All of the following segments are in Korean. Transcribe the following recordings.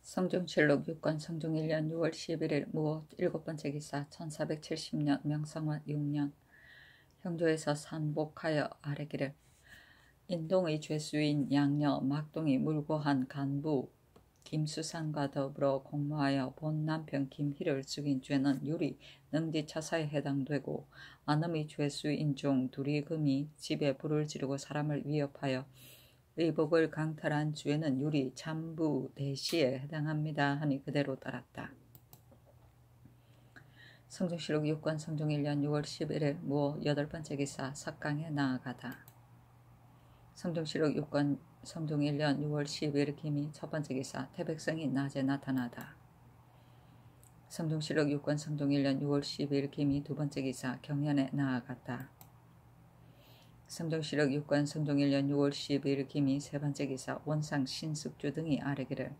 성종실록 6권 성종 1년 6월 11일 무호 7번째 기사 1470년 명성화 6년 형조에서 산복하여 아래기를 인동의 죄수인 양녀 막동이 물고한 간부 김수산과 더불어 공모하여 본 남편 김희를 죽인 죄는 유리 능지처사에 해당되고 안음의 죄수인 중 둘이 금이 집에 불을 지르고 사람을 위협하여 의복을 강탈한 죄는 유리 참부 대시에 해당합니다 하니 그대로 따랐다. 성종실록 6권 성종 1년 6월 11일 무호 8번째 기사 석강에 나아가다. 성종실록 6권 성종 1년 6월 12일 기미 첫번째 기사 태백성이 낮에 나타나다. 성종실록 6권 성종 1년 6월 12일 기미 두번째 기사 경연에 나아갔다. 성종실록 6권 성종 1년 6월 12일 기미 세번째 기사 원상 신숙주 등이 아뢰기를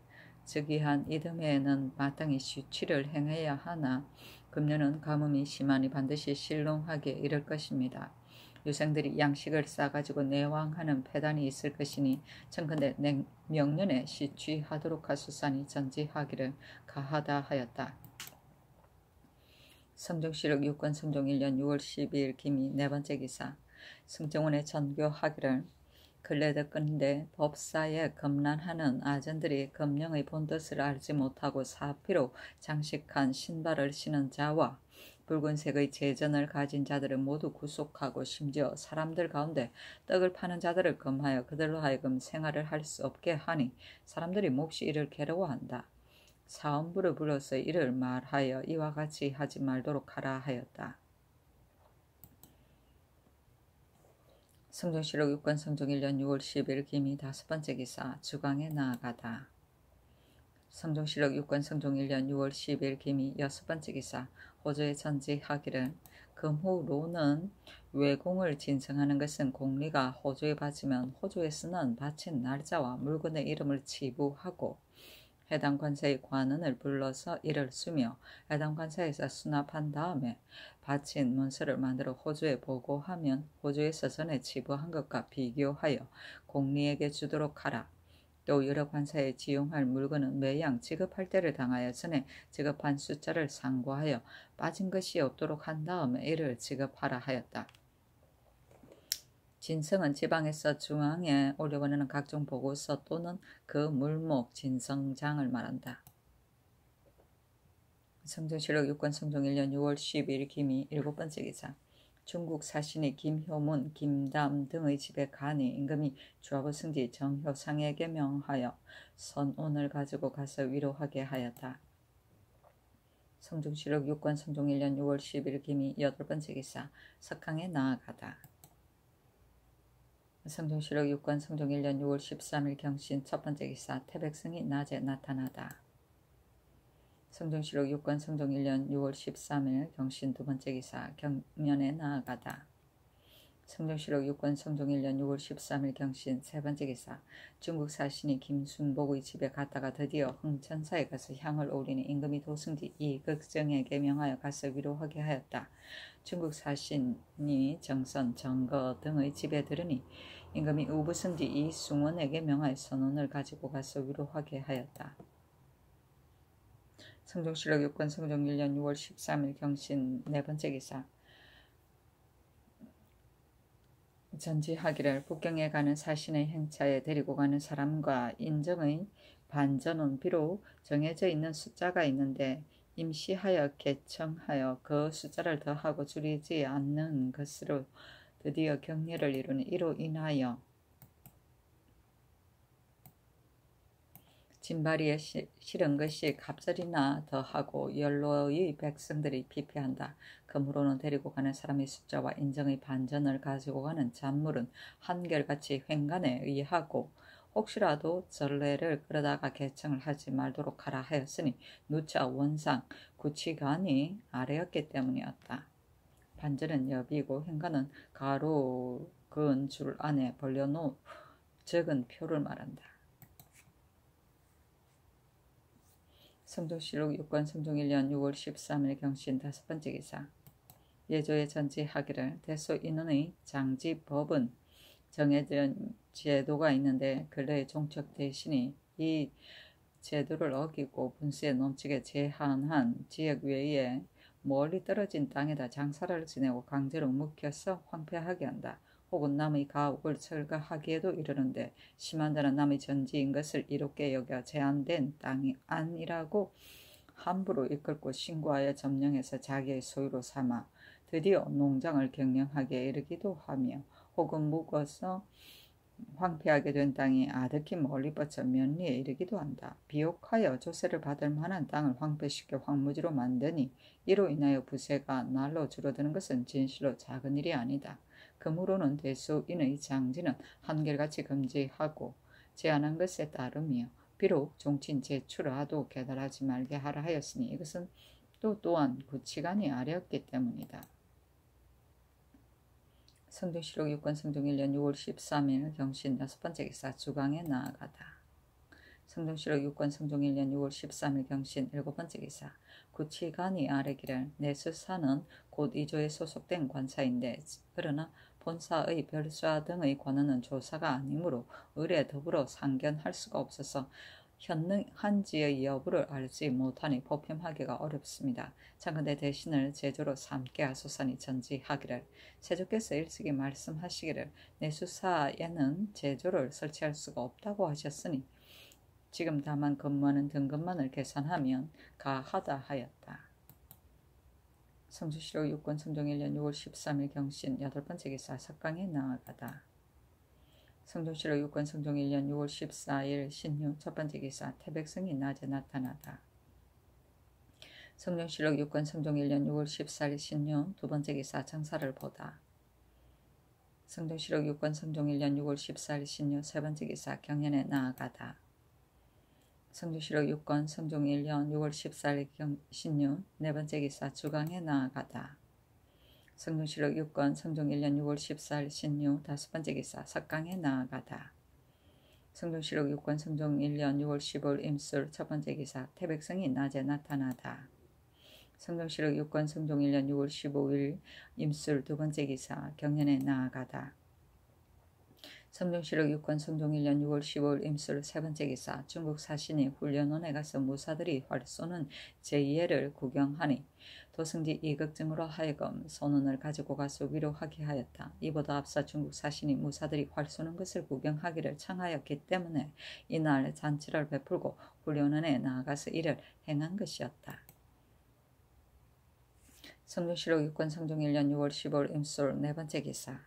즉위한 이듬해에는 마땅히 시취를 행해야 하나 금년은 가뭄이 심하니 반드시 신롱하게 이를 것입니다. 유생들이 양식을 싸가지고 내왕하는 패단이 있을 것이니 청컨대 명년에 시취하도록 하소서니 전지하기를 가하다 하였다. 성종실록 6권 성종 1년 6월 12일 기미 네번째 기사 승정원에 전교하기를 근래 듣건대 법사에 검란하는 아전들이 검령의 본뜻을 알지 못하고 사피로 장식한 신발을 신은 자와 붉은색의 제전을 가진 자들을 모두 구속하고 심지어 사람들 가운데 떡을 파는 자들을 금하여 그들로 하여금 생활을 할 수 없게 하니 사람들이 몹시 이를 괴로워한다. 사원부를 불러서 이를 말하여 이와 같이 하지 말도록 하라 하였다. 성종실록 6권 성종 1년 6월 10일 기미 다섯번째 기사 주광에 나아가다. 성종실록 6권 성종 1년 6월 10일 기미 여섯번째 기사 호조에 전지하기를 금후로는 외공을 진성하는 것은 공리가 호조에 바치면 호조에 쓰는 바친 날짜와 물건의 이름을 치부하고 해당 관사의 관원을 불러서 이를 쓰며 해당 관사에서 수납한 다음에 바친 문서를 만들어 호주에 보고하면 호주에서 전에 치부한 것과 비교하여 공리에게 주도록 하라. 또 여러 관사에 지용할 물건은 매양 지급할 때를 당하여 전에 지급한 숫자를 상고하여 빠진 것이 없도록 한 다음에 이를 지급하라 하였다. 진성은 지방에서 중앙에 올려보내는 각종 보고서 또는 그 물목 진성장을 말한다. 성종실록 6권 성종 1년 6월 12일 기미 7번째 기사 중국 사신이 김효문, 김담 등의 집에 가니 임금이 주하부 승지 정효상에게 명하여 선온을 가지고 가서 위로하게 하였다. 성종실록 6권 성종 1년 6월 10일 기미 8번째 기사 석강에 나아가다. 성종실록 6권 성종 1년 6월 13일 경신 첫번째 기사 태백성이 낮에 나타나다. 성종실록 6권 성종 1년 6월 13일 경신 두번째 기사 경면에 나아가다. 성종실록 6권 성종 1년 6월 13일 경신 세번째 기사 중국 사신이 김순복의 집에 갔다가 드디어 흥천사에 가서 향을 올리니 임금이 도승지 이극정에게 명하여 가서 위로하게 하였다. 중국 사신이 정선, 정거 등의 집에 들으니 임금이 우부승지 이승원에게 명하여 선원을 가지고 가서 위로하게 하였다. 성종실록 6권 성종 1년 6월 13일 경신 네번째 기사 전지하기를 북경에 가는 사신의 행차에 데리고 가는 사람과 인정의 반전은 비록 정해져 있는 숫자가 있는데 임시하여 개청하여 그 숫자를 더하고 줄이지 않는 것으로 드디어 경례를 이루니 이로 인하여 진바리에 실은 것이 갑절이나 더하고 연로의 백성들이 피폐한다. 그러므로는 데리고 가는 사람의 숫자와 인정의 반전을 가지고 가는 잔물은 한결같이 횡간에 의하고 혹시라도 전례를 끌어다가 개청을 하지 말도록 하라 하였으니 누차 원상 구치관이 아래였기 때문이었다. 반전은 여비고 횡간은 가로 근 줄 안에 벌려놓은 적은 표를 말한다. 성종실록 6권 성종 1년 6월 13일 경신 다섯번째 기사 예조에 전지하기를 대소 인원의 장지법은 정해진 제도가 있는데 근래에 종척 대신이 이 제도를 어기고 분수에 넘치게 제한한 지역 외에 멀리 떨어진 땅에다 장사를 지내고 강제로 묵혀서 황폐하게 한다. 혹은 남의 가옥을 철거하기에도 이르는데 심한 자는 남의 전지인 것을 이롭게 여겨 제한된 땅이 아니라고 함부로 이끌고 신고하여 점령해서 자기의 소유로 삼아 드디어 농장을 경영하게 이르기도 하며 혹은 묵어서 황폐하게 된 땅이 아득히 멀리 뻗쳐 면리에 이르기도 한다. 비옥하여 조세를 받을 만한 땅을 황폐시켜 황무지로 만드니 이로 인하여 부세가 날로 줄어드는 것은 진실로 작은 일이 아니다. 그러므로는 대수인의 장지는 한결같이 금지하고 제한한 것에 따르며 비록 종친 제출하도 계달하지 말게 하라 하였으니 이것은 또한 구치관이 아뢰었기 때문이다. 성경시록 6권 성종 1년 6월 13일 경신 6번째 기사 주강에 나아가다. 성경시록 6권 성종 1년 6월 13일 경신 7번째 기사 구치관이 아뢰기를 내 수사는 곧 이조에 소속된 관사인데 그러나 본사의 별수와 등의 관원은 조사가 아니므로 을에 더불어 상견할 수가 없어서 현능한지의 여부를 알지 못하니 보편하기가 어렵습니다. 장근대 대신을 제조로 삼게 하소서니 전지하기를 세조께서 일찍이 말씀하시기를 내 수사에는 제조를 설치할 수가 없다고 하셨으니 지금 다만 근무하는 등급만을 계산하면 가하다 하였다. 성주시록 6권 성종 1년 6월 13일 경신 8번째 기사 석강에 나아가다. 성종시록 6권 성종 1년 6월 14일 신유 첫번째 기사 태백성이 낮에 나타나다. 성종시록 6권 성종 1년 6월 14일 신유 두번째 기사 장사를 보다. 성종시록 6권 성종 1년 6월 14일 신유 세번째 기사 경연에 나아가다. 성주시록 6권 성종 1년 6월 14일 신유 네번째 기사 주강에 나아가다. 성종시록 6권 성종 1년 6월 14일 신유 다섯번째 기사 석강에 나아가다. 성종시록 6권 성종 1년 6월 15일 임술 첫번째 기사 태백성이 낮에 나타나다. 성종시록 6권 성종 1년 6월 15일 임술 두번째 기사 경연에 나아가다. 성종시록 6권 성종 1년 6월 15일 임술 세번째 기사 중국 사신이 훈련원에 가서 무사들이 활 쏘는 제2회를 구경하니 도승지 이극증으로 하여금 선원을 가지고 가서 위로하게 하였다. 이보다 앞서 중국 사신이 무사들이 활 쏘는 것을 구경하기를 청하였기 때문에 이날 잔치를 베풀고 훈련원에 나아가서 이를 행한 것이었다. 성종시록 6권 성종 1년 6월 15일 임술 네번째 기사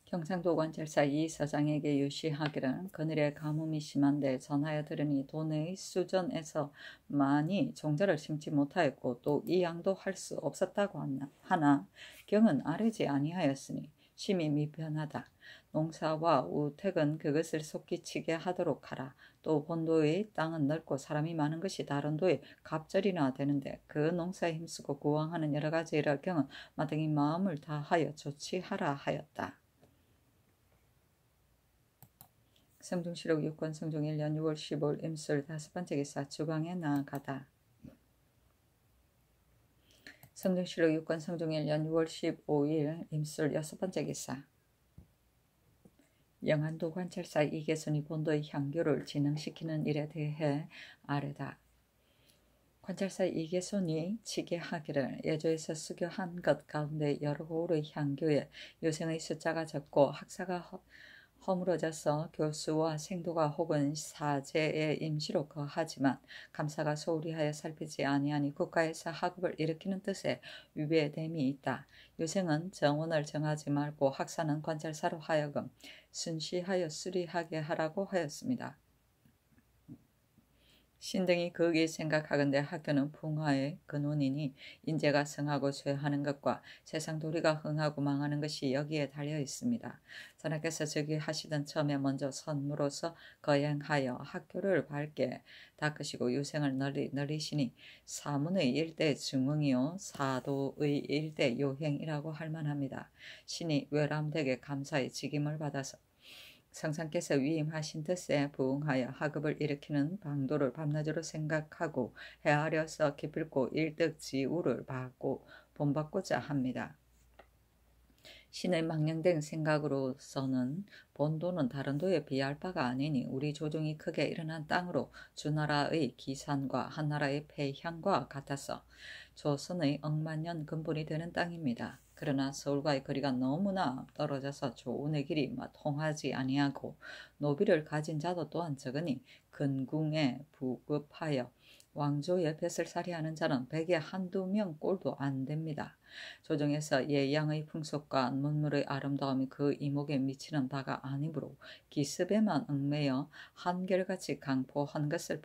경상도 관찰사 이 서장에게 유시하기를 그늘에 가뭄이 심한데 전하여 들으니 도내의 수전에서 많이 종자를 심지 못하였고 또 이 양도 할 수 없었다고 하나 경은 아뢰지 아니하였으니 심히 미편하다. 농사와 우택은 그것을 속기치게 하도록 하라. 또 본도의 땅은 넓고 사람이 많은 것이 다른 도에 갑절이나 되는데 그 농사에 힘쓰고 구황하는 여러 가지 일을 경은 마땅히 마음을 다하여 조치하라 하였다. 성종시록 6권 성종 1년 6월 15일 임술 다섯번째 기사 주강에 나아가다. 성종시록 6권 성종 1년 6월 15일 임술 여섯번째 기사 영안도 관찰사 이계손이 본도의 향교를 진흥시키는 일에 대해 아뢰다. 관찰사 이계손이 치게하기를 예조에서 수교한 것 가운데 여러 고을의 향교에 유생의 숫자가 적고 학사가 허물어져서 교수와 생도가 혹은 사제의 임시로 거하지만 감사가 소홀히 하여 살피지 아니하니 국가에서 학업을 일으키는 뜻에 위배됨이 있다. 유생은 정원을 정하지 말고 학사는 관찰사로 하여금 순시하여 수리하게 하라고 하였습니다. 신등이 거기에 생각하건대 학교는 풍화의 근원이니 인재가 성하고 쇠하는 것과 세상 도리가 흥하고 망하는 것이 여기에 달려 있습니다. 전하께서 저기 하시던 처음에 먼저 선무로서 거행하여 학교를 밝게 닦으시고 유생을 널리시니 사문의 일대 증응이요 사도의 일대 요행이라고 할 만합니다. 신이 외람되게 감사의 직임을 받아서 성상께서 위임하신 뜻에 부응하여 학업을 일으키는 방도를 밤낮으로 생각하고 헤아려서 기필코 일득지우를 받고 본받고자 합니다. 신의 망령된 생각으로서는 본도는 다른 도에 비할 바가 아니니 우리 조정이 크게 일어난 땅으로 주나라의 기산과 한나라의 폐향과 같아서 조선의 억만년 근본이 되는 땅입니다. 그러나 서울과의 거리가 너무나 떨어져서 조운의 길이 통하지 아니하고 노비를 가진 자도 또한 적으니 근궁에 부급하여 왕조의 뱃을 살이하는 자는 백에 한두 명 꼴도 안 됩니다. 조정에서 예양의 풍속과 문물의 아름다움이 그 이목에 미치는 바가 아니므로 기습에만 얽매여 한결같이 강포한 것을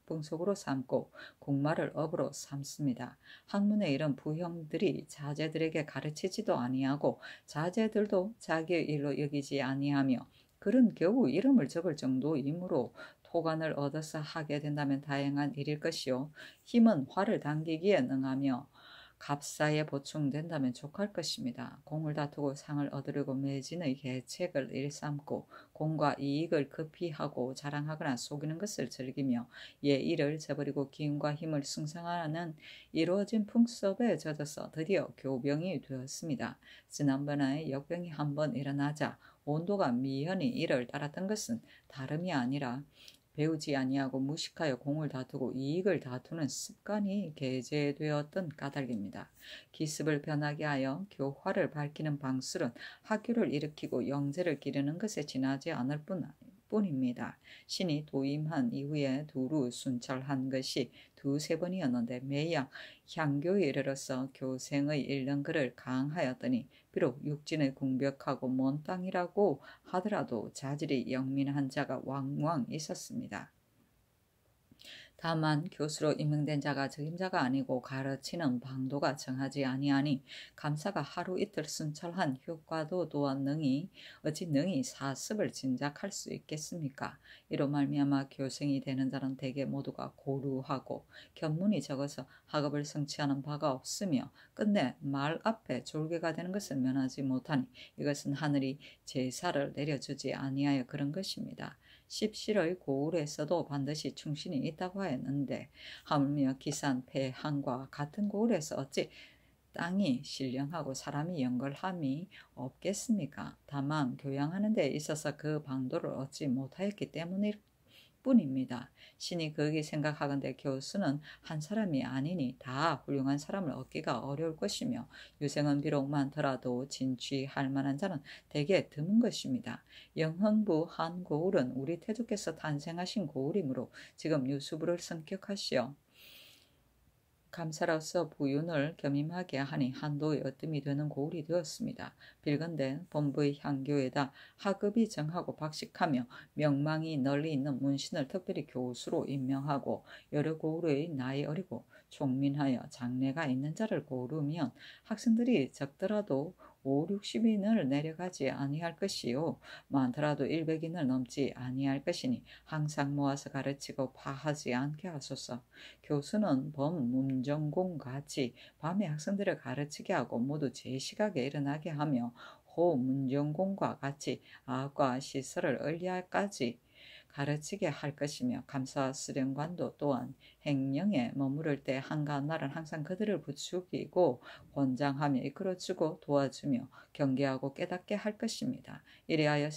풍속으로 삼고 국마를 업으로 삼습니다. 학문에 이른 부형들이 자제들에게 가르치지도 아니하고 자제들도 자기의 일로 여기지 아니하며 글은 겨우 이름을 적을 정도이므로 토관을 얻어서 하게 된다면 다행한 일일 것이요 힘은 활을 당기기에 능하며 갑사에 보충된다면 족할 것입니다. 공을 다투고 상을 얻으려고 매진의 계책을 일삼고 공과 이익을 급히 하고 자랑하거나 속이는 것을 즐기며 예의를 저버리고 기운과 힘을 승상하는 이루어진 풍습에 젖어서 드디어 교병이 되었습니다. 지난번에 역병이 한번 일어나자 온도가 미연히 이를 따랐던 것은 다름이 아니라 배우지 아니하고 무식하여 공을 다투고 이익을 다투는 습관이 계제되었던 까닭입니다. 기습을 변하게 하여 교화를 밝히는 방술은 학교를 일으키고 영재를 기르는 것에 지나지 않을 뿐입니다. 신이 도임한 이후에 두루 순찰한 것이 두세 번이었는데 매양 향교에 이르러서 교생의 일렁글을 강하였더니 비록 육진의 궁벽하고 먼 땅이라고 하더라도 자질이 영민한 자가 왕왕 있었습니다. 다만 교수로 임명된 자가 적임자가 아니고 가르치는 방도가 정하지 아니하니 감사가 하루 이틀 순찰한 효과도 또한 어찌 능히 사습을 진작할 수 있겠습니까? 이로 말미암아 교생이 되는 자는 대개 모두가 고루하고 견문이 적어서 학업을 성취하는 바가 없으며 끝내 말 앞에 졸개가 되는 것을 면하지 못하니 이것은 하늘이 제사를 내려주지 아니하여 그런 것입니다. 십실의 고을에서도 반드시 충신이 있다고 하였는데 하물며 기산, 폐항과 같은 고을에서 어찌 땅이 신령하고 사람이 영걸함이 없겠습니까? 다만 교양하는 데 있어서 그 방도를 얻지 못하였기 때문일 뿐입니다. 신이 거기 생각하건대 교수는 한 사람이 아니니 다 훌륭한 사람을 얻기가 어려울 것이며 유생은 비록 많더라도 진취할 만한 자는 대개 드문 것입니다. 영흥부 한고을은 우리 태조께서 탄생하신 고을이므로 지금 유수부를 성격하시어 감사로서 부윤을 겸임하게 하니 한도의 어뜸이 되는 고을이 되었습니다. 빌건대 본부의 향교에다 하급이 정하고 박식하며 명망이 널리 있는 문신을 특별히 교수로 임명하고 여러 고을의 나이 어리고 총민하여 장래가 있는 자를 고르면 학생들이 적더라도 5, 60인을 내려가지 아니할 것이요 많더라도 100인을 넘지 아니할 것이니 항상 모아서 가르치고 파하지 않게 하소서. 교수는 범문정공 같이 밤에 학생들을 가르치게 하고 모두 제 시각에 일어나게 하며 호문정공과 같이 아과 시설을 얼리까지 가르치게 할 것이며 감사 수령관도 또한 행령에 머무를 때 한가한 날은 항상 그들을 부추기고 권장하며 이끌어주고 도와주며 경계하고 깨닫게 할 것입니다. 이래하여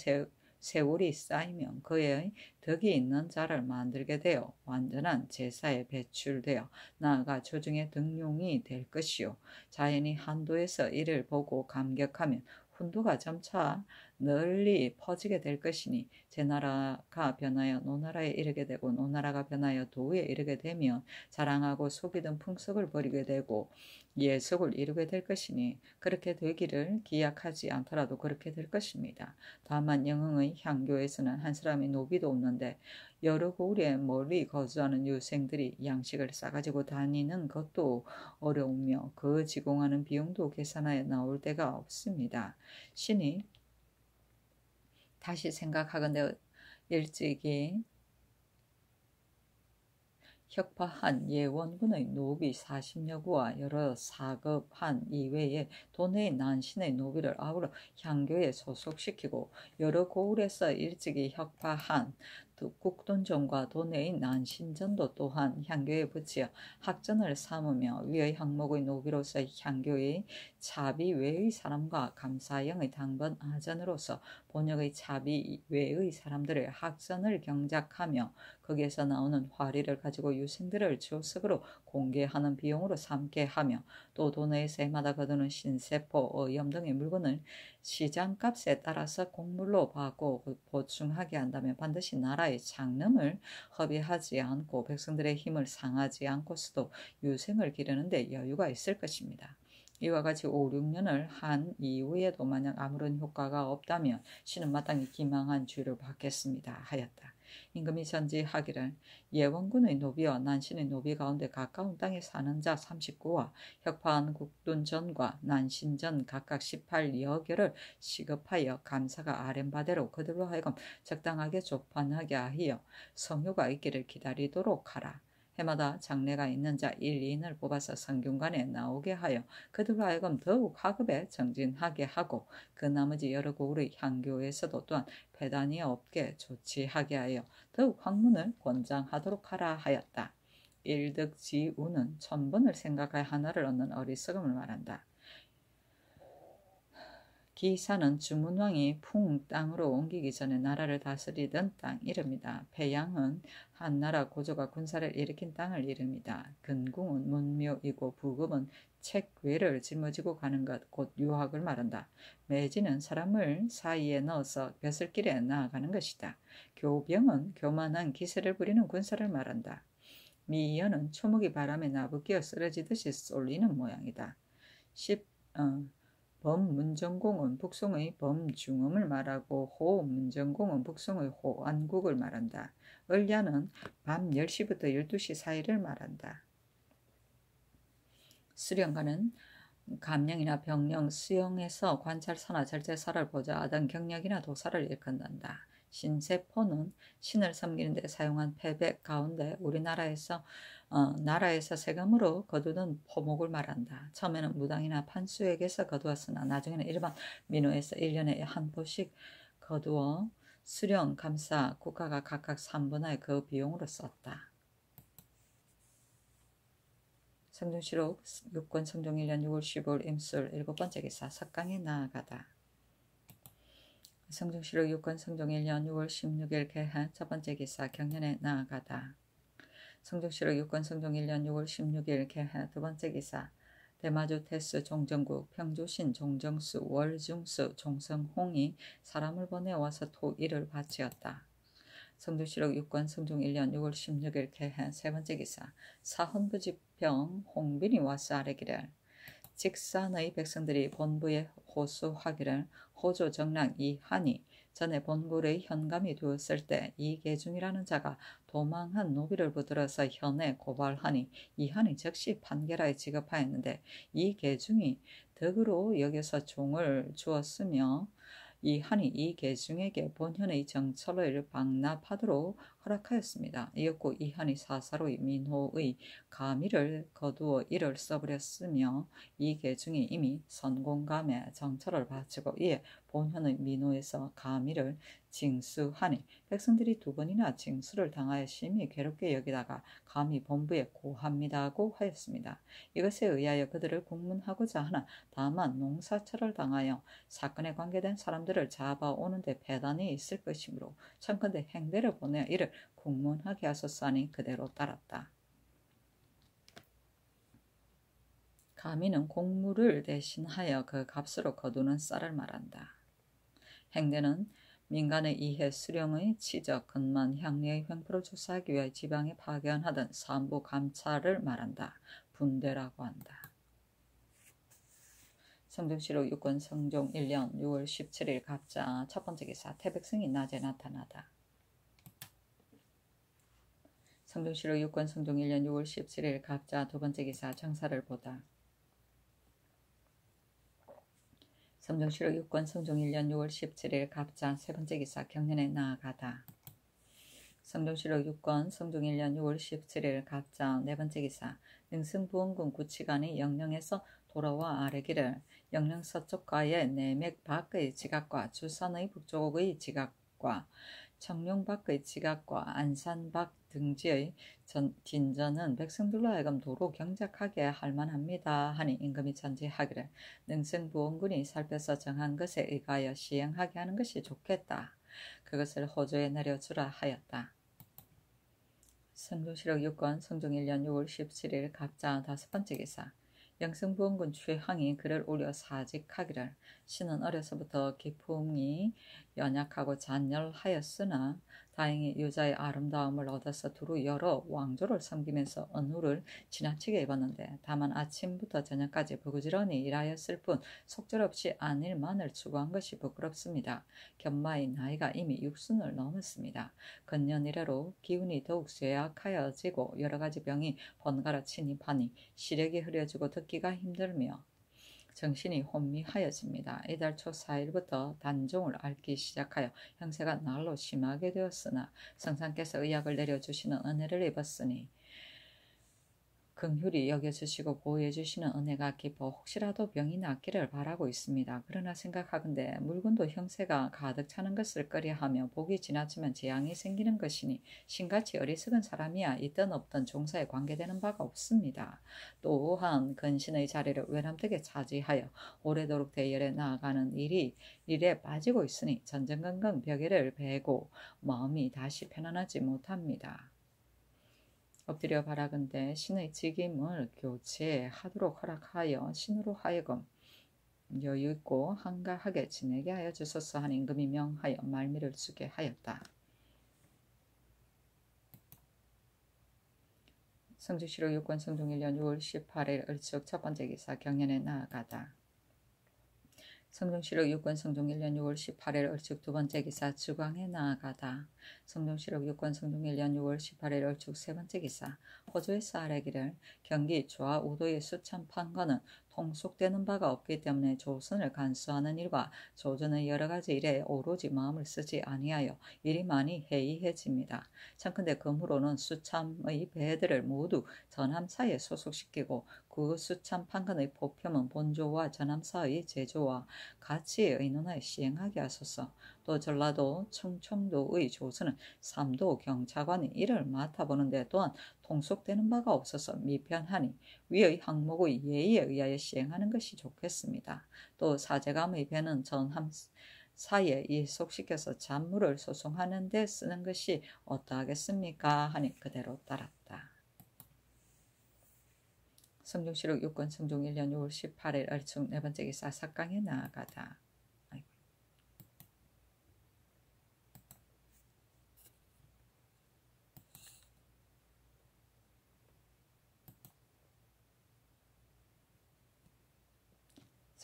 세월이 쌓이면 그의 덕이 있는 자를 만들게 되어 완전한 제사에 배출되어 나아가 조정의 등용이 될 것이요 자연이 한도에서 이를 보고 감격하면 훈도가 점차 널리 퍼지게 될 것이니 제나라가 변하여 노나라에 이르게 되고 노나라가 변하여 도에 이르게 되면 자랑하고 속이던 풍속을 버리게 되고 예속을 이루게 될 것이니 그렇게 되기를 기약하지 않더라도 그렇게 될 것입니다. 다만 영흥의 향교에서는 한 사람의 노비도 없는데 여러 고을에 멀리 거주하는 유생들이 양식을 싸가지고 다니는 것도 어려우며 그 지공하는 비용도 계산하여 나올 데가 없습니다. 신이 다시 생각하건대 일찍이 혁파한 예원군의 노비 40여 구와 여러 사급한 이외에 도내에 난신의 노비를 아우러 향교에 소속시키고 여러 고을에서 일찍이 혁파한 국돈전과 도내의 난신전도 또한 향교에 붙여 학전을 삼으며 위의 항목의 노비로서 향교의 차비 외의 사람과 감사형의 당번 아전으로서 본역의 차비 외의 사람들의 학전을 경작하며 거기에서 나오는 화리를 가지고 유생들을 조석으로 공개하는 비용으로 삼게 하며 또 도내에서 해마다 거두는 신세포, 어염 등의 물건을 시장값에 따라서 곡물로 받고 보충하게 한다면 반드시 나라의 장름을 허비하지 않고 백성들의 힘을 상하지 않고서도 유생을 기르는 데 여유가 있을 것입니다. 이와 같이 5, 6년을 한 이후에도 만약 아무런 효과가 없다면 신은 마땅히 기망한 죄를 받겠습니다 하였다. 임금이 전지하기를 예원군의 노비와 난신의 노비 가운데 가까운 땅에 사는 자 39와 혁파한 국돈전과 난신전 각각 18여결을 시급하여 감사가 아랜바대로 그들로 하여금 적당하게 조판하게 하여 성효가 있기를 기다리도록 하라. 해마다 장례가 있는 자 1, 2인을 뽑아서 성균관에 나오게 하여 그들로 하여금 더욱 하급에 정진하게 하고 그 나머지 여러 고을의 향교에서도 또한 배단이 없게 조치하게 하여 더욱 학문을 권장하도록 하라 하였다. 일득지우는 1000번을 생각하여 하나를 얻는 어리석음을 말한다. 기사는 주문왕이 풍 땅으로 옮기기 전에 나라를 다스리던 땅 이름이다. 패양은 한나라 고조가 군사를 일으킨 땅을 이름이다. 근궁은 문묘이고 부금은 책괴를 짊어지고 가는 것, 곧 유학을 말한다. 매지는 사람을 사이에 넣어서 벼슬길에 나아가는 것이다. 교병은 교만한 기세를 부리는 군사를 말한다. 미연은 초목이 바람에 나부끼어 쓰러지듯이 쏠리는 모양이다. 범문정공은 북송의 범중음을 말하고 호문정공은 북송의 호안국을 말한다. 을야는 밤 10시부터 12시 사이를 말한다. 수령관은 감령이나 병령, 수영에서 관찰사나 절제사를 보자 하던 경력이나 도사를 일컫는다. 신세포는 신을 섬기는 데 사용한 패백 가운데 우리나라에서 나라에서 세금으로 거두는 포목을 말한다. 처음에는 무당이나 판수에게서 거두었으나 나중에는 일반 민호에서 1년에 한 포씩 거두어 수령, 감사, 국가가 각각 3분의 그 비용으로 썼다. 성종실록 6권 성종 1년 6월 15일 임술 7번째 기사 석강에 나아가다. 성종실록 6권 성종 1년 6월 16일 개한 첫번째 기사 경년에 나아가다. 성종실록 6권 성종 1년 6월 16일 개한 두번째 기사 대마주 태수 종정국 평주신 종정수 월중수 종성홍이 사람을 보내와서 토일을 바치었다. 성종실록 6권 성종 1년 6월 16일 개한 세번째 기사 사헌부지평 홍빈이 와서 아뢰기를 직산의 백성들이 본부에 호소하기를 호조 정랑 이한이 전에 본굴의 현감이 되었을 때 이계중이라는 자가 도망한 노비를 붙들어서 현에 고발하니 이한이 즉시 판결하여 지급하였는데 이계중이 덕으로 여겨서 종을 주었으며 이한이 이계중에게 본현의 정철을 방납하도록 허락하였습니다. 이었고 이한이 사사로이 민호의 가미를 거두어 이를 써버렸으며 이계중이 이미 선공감에 정철을 바치고 이에 본현의 민호에서 가미를 징수하니 백성들이 2번이나 징수를 당하여 심히 괴롭게 여기다가 감히 본부에 고합니다고 하였습니다. 이것에 의하여 그들을 국문하고자 하나 다만 농사철을 당하여 사건에 관계된 사람들을 잡아오는데 배단이 있을 것이므로 청컨대 행대를 보내어 이를 국문하게 하소서 하니 그대로 따랐다. 가미는 곡물을 대신하여 그 값으로 거두는 쌀을 말한다. 행대는 민간의 이해 수령의 치적, 근만, 향리의 횡포를 조사하기 위해 지방에 파견하던 산부 감찰을 말한다. 분대라고 한다. 성종실록 6권 성종 1년 6월 17일 갑자 첫번째 기사 태백성이 낮에 나타나다. 성종실록 6권 성종 1년 6월 17일 갑자 두번째 기사 정사를 보다. 성종실록 6권 성종 1년 6월 17일 갑자 세번째 기사 경년에 나아가다. 성종실록 6권 성종 1년 6월 17일 갑자 네번째 기사 능승부원군 구치관이 영령에서 돌아와 아뢰기를 영령 서쪽과의 내맥 밖의 지각과 주산의 북쪽의 지각과 청룡 밖의 지각과 안산 밖 등지의 진전은 백성들로 하여금 도로 경작하게 할만합니다 하니 임금이 전지하기를 능승부원군이 살펴서 정한 것에 의하여 시행하게 하는 것이 좋겠다. 그것을 호조에 내려주라 하였다. 성종실록 6권 성종 1년 6월 17일 갑자 5번째 기사. 영승부원군 최항이 그를 울려 사직하기를 신은 어려서부터 기품이 연약하고 잔열하였으나 다행히 유자의 아름다움을 얻어서 두루 여러 왕조를 섬기면서 은후를 지나치게 입었는데 다만 아침부터 저녁까지 부지런히 일하였을 뿐 속절없이 안일만을 추구한 것이 부끄럽습니다. 견마의 나이가 이미 60을 넘었습니다. 근년 이래로 기운이 더욱 쇠약하여지고 여러 가지 병이 번갈아 침입하니 시력이 흐려지고 듣기가 힘들며 정신이 혼미하여집니다. 이달 초 4일부터 단종을 앓기 시작하여 형세가 날로 심하게 되었으나 성상께서 의약을 내려주시는 은혜를 입었으니 긍휼히 여겨주시고 보호해주시는 은혜가 깊어 혹시라도 병이 낫기를 바라고 있습니다. 그러나 생각하건대 물건도 형세가 가득 차는 것을 꺼려하며 복이 지나치면 재앙이 생기는 것이니 신같이 어리석은 사람이야 있든 없든 종사에 관계되는 바가 없습니다. 또한 근신의 자리를 외람되게 차지하여 오래도록 대열에 나아가는 일에 빠지고 있으니 전전긍긍 벽에를 베고 마음이 다시 편안하지 못합니다. 엎드려 바라건대 신의 직임을 교체하도록 허락하여 신으로 하여금 여유있고 한가하게 지내게 하여 주소서 하는 임금이 명하여 말미를 주게 하였다. 성주시록 6권 성종 1년 6월 18일 을축 첫번째 기사 경연에 나아가다. 성종시록 6권 성종 1년 6월 18일 을축 두번째 기사 주광에 나아가다. 성종시록 6권 성종 1년 6월 18일 을축 세번째 기사 호조에서 아뢰기를 경기 좌우도의 수천 판거는 통속되는 바가 없기 때문에 조선을 간수하는 일과 조선의 여러 가지 일에 오로지 마음을 쓰지 아니하여 일이 많이 해이해집니다. 참컨대 금후로는 수참의 배들을 모두 전함사에 소속시키고 그 수참 판건의 포표문 본조와 전함사의 제조와 같이 의논하여 시행하게 하소서. 또 전라도 청청도의 조선은 삼도 경차관이 이를 맡아보는 데 또한 통속되는 바가 없어서 미편하니 위의 항목의 예의에 의하여 시행하는 것이 좋겠습니다. 또 사제감의 배는 전함사에 이속시켜서 잔물을 소송하는 데 쓰는 것이 어떠하겠습니까? 하니 그대로 따랐다. 성종시록 6권 성종 1년 6월 18일 을축 네번째 기사 삭강에 나아가다.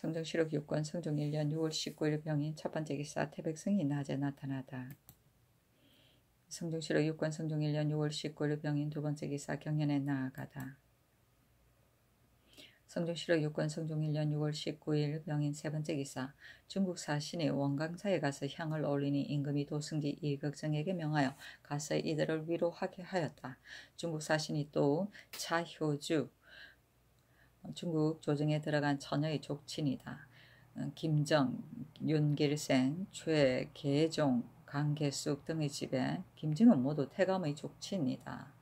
성종시록 6권 성종 1년 6월 19일 병인 첫번째 기사 태백승이 낮에 나타나다. 성종시록 6권 성종 1년 6월 19일 병인 두번째 기사 경연에 나아가다. 성종시록 6권 성종 1년 6월 19일 병인 세번째 기사 중국 사신이 원강사에 가서 향을 올리니 임금이 도승지 이극정에게 명하여 가서 이들을 위로하게 하였다. 중국 사신이 또 차효주 중국 조정에 들어간 처녀의 족친이다. 김정, 윤길생, 최계종, 강계숙 등의 집에 김증은 모두 태감의 족친이다.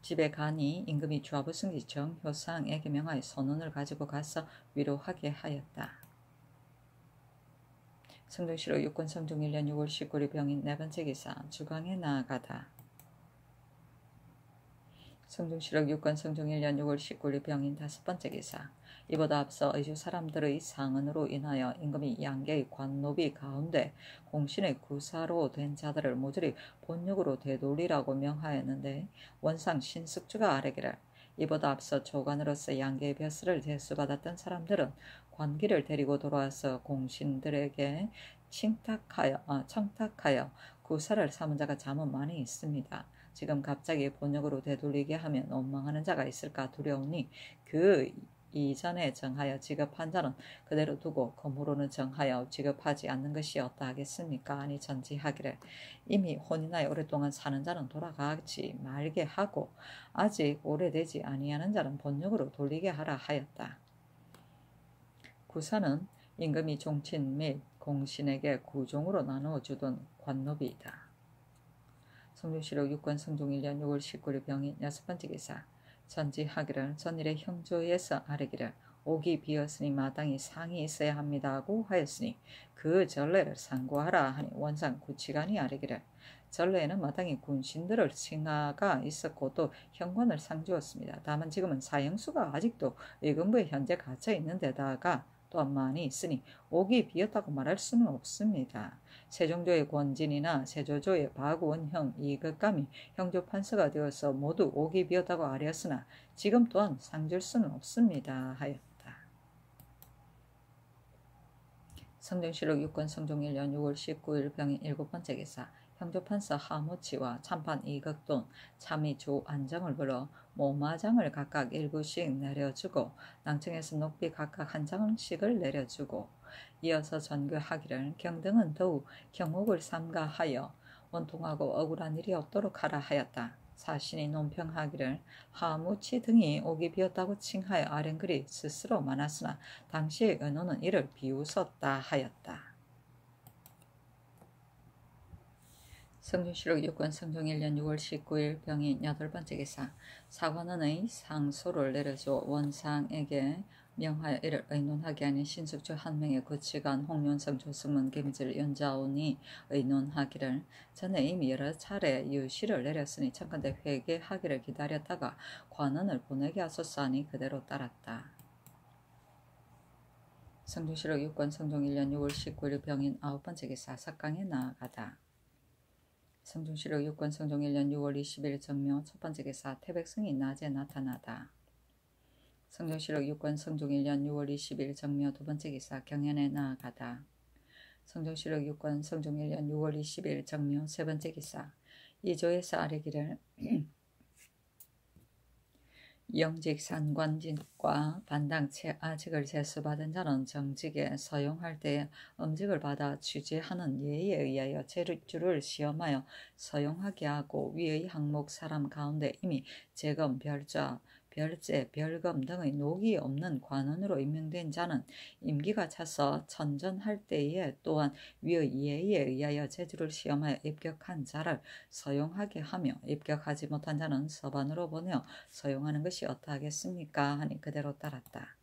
집에 가니 임금이 좌부승지 정효상에게 명하여 선언을 가지고 가서 위로하게 하였다. 성종시록 6권 성종 1년 6월 19일 병인 네번째 기사 주광에 나아가다. 성종시록 6권 성종 1년 6월 19일 병인 다섯번째 기사 이보다 앞서 의주 사람들의 상언으로 인하여 임금이 양계의 관노비 가운데 공신의 구사로 된 자들을 모조리 본역으로 되돌리라고 명하였는데 원상 신숙주가 아뢰기를 이보다 앞서 조관으로서 양계의 벼슬을 대수받았던 사람들은 관기를 데리고 돌아와서 공신들에게 청탁하여 구사를 삼은 자가 자문 많이 있습니다. 지금 갑자기 본역으로 되돌리게 하면 원망하는 자가 있을까 두려우니 그 이전에 정하여 지급한 자는 그대로 두고 금후로는 정하여 지급하지 않는 것이 어떠하겠습니까? 아니 전지하기를 이미 혼인하여 오랫동안 사는 자는 돌아가지 말게 하고 아직 오래되지 아니하는 자는 본역으로 돌리게 하라 하였다. 구사는 임금이 종친 및 공신에게 구종으로 나누어 주던 관노비이다. 성종실록 6권 성종 1년 6월 19일 병인 6번째 기사 전지하기를 전일의 형조에서 아뢰기를 옥이 비었으니 마땅히 상이 있어야 합니다 하고 하였으니 그 전례를 상고하라 하니 원상 구치관이 아뢰기를 전례에는 마땅히 군신들을 칭하가 있었고 또 현관을 상주었습니다. 다만 지금은 사형수가 아직도 의금부에 현재 갇혀 있는 데다가 또한 많이 있으니 옥이 비었다고 말할 수는 없습니다. 세종조의 권진이나 세조조의 박원형, 이극감이 형조판서가 되어서 모두 옥이 비었다고 아뢰었으나 지금 또한 상줄 수는 없습니다 하였다. 성종실록 6권 성종 1년 6월 19일 병인 7번째 기사 형조판서 하모치와 참판 이극돈, 참의 조안정을 불러 모마장을 각각 1구씩 내려주고 낭청에서 녹비 각각 한 장씩을 내려주고 이어서 전교하기를 경등은 더욱 경옥을 삼가하여 원통하고 억울한 일이 없도록 하라 하였다. 사신이 논평하기를 하무치 등이 옥이 비었다고 칭하여 아랭글이 스스로 많았으나 당시의 은호는 이를 비웃었다 하였다. 성종실록 6권 성종 1년 6월 19일 병인 8번째 기사 사관원의 상소를 내려줘 원상에게 명하여 이를 의논하게 하니 신숙주 한 명의 구치관 홍윤성 조승문 김질 연자온이 의논하기를 전에 이미 여러 차례 유시를 내렸으니 청컨대 회개하기를 기다렸다가 관원을 보내게 하소서 하니 그대로 따랐다. 성종실록 6권 성종 1년 6월 19일 병인 9번째 기사 석강에 나아가다. 성종실록 6권 성종 1년 6월 20일 정묘 첫번째 기사 태백성이 낮에 나타나다. 성종실록 6권 성종 1년 6월 20일 정묘 두번째 기사 경연에 나아가다. 성종실록 6권 성종 1년 6월 20일 정묘 세번째 기사 이조에서 아뢰기를 영직 산관직과 반당 아직을 제수받은 자는 정직에 서용할 때에 음직을 받아 취재하는 예의에 의하여 제주를 시험하여 서용하게 하고 위의 항목 사람 가운데 이미 재검, 별좌, 별제, 별검 등의 녹이 없는 관원으로 임명된 자는 임기가 차서 천전할 때에 또한 위의 예의에 의하여 제주를 시험하여 입격한 자를 서용하게 하며 입격하지 못한 자는 서반으로 보내어 서용하는 것이 어떠하겠습니까? 하니 그대로 따랐다.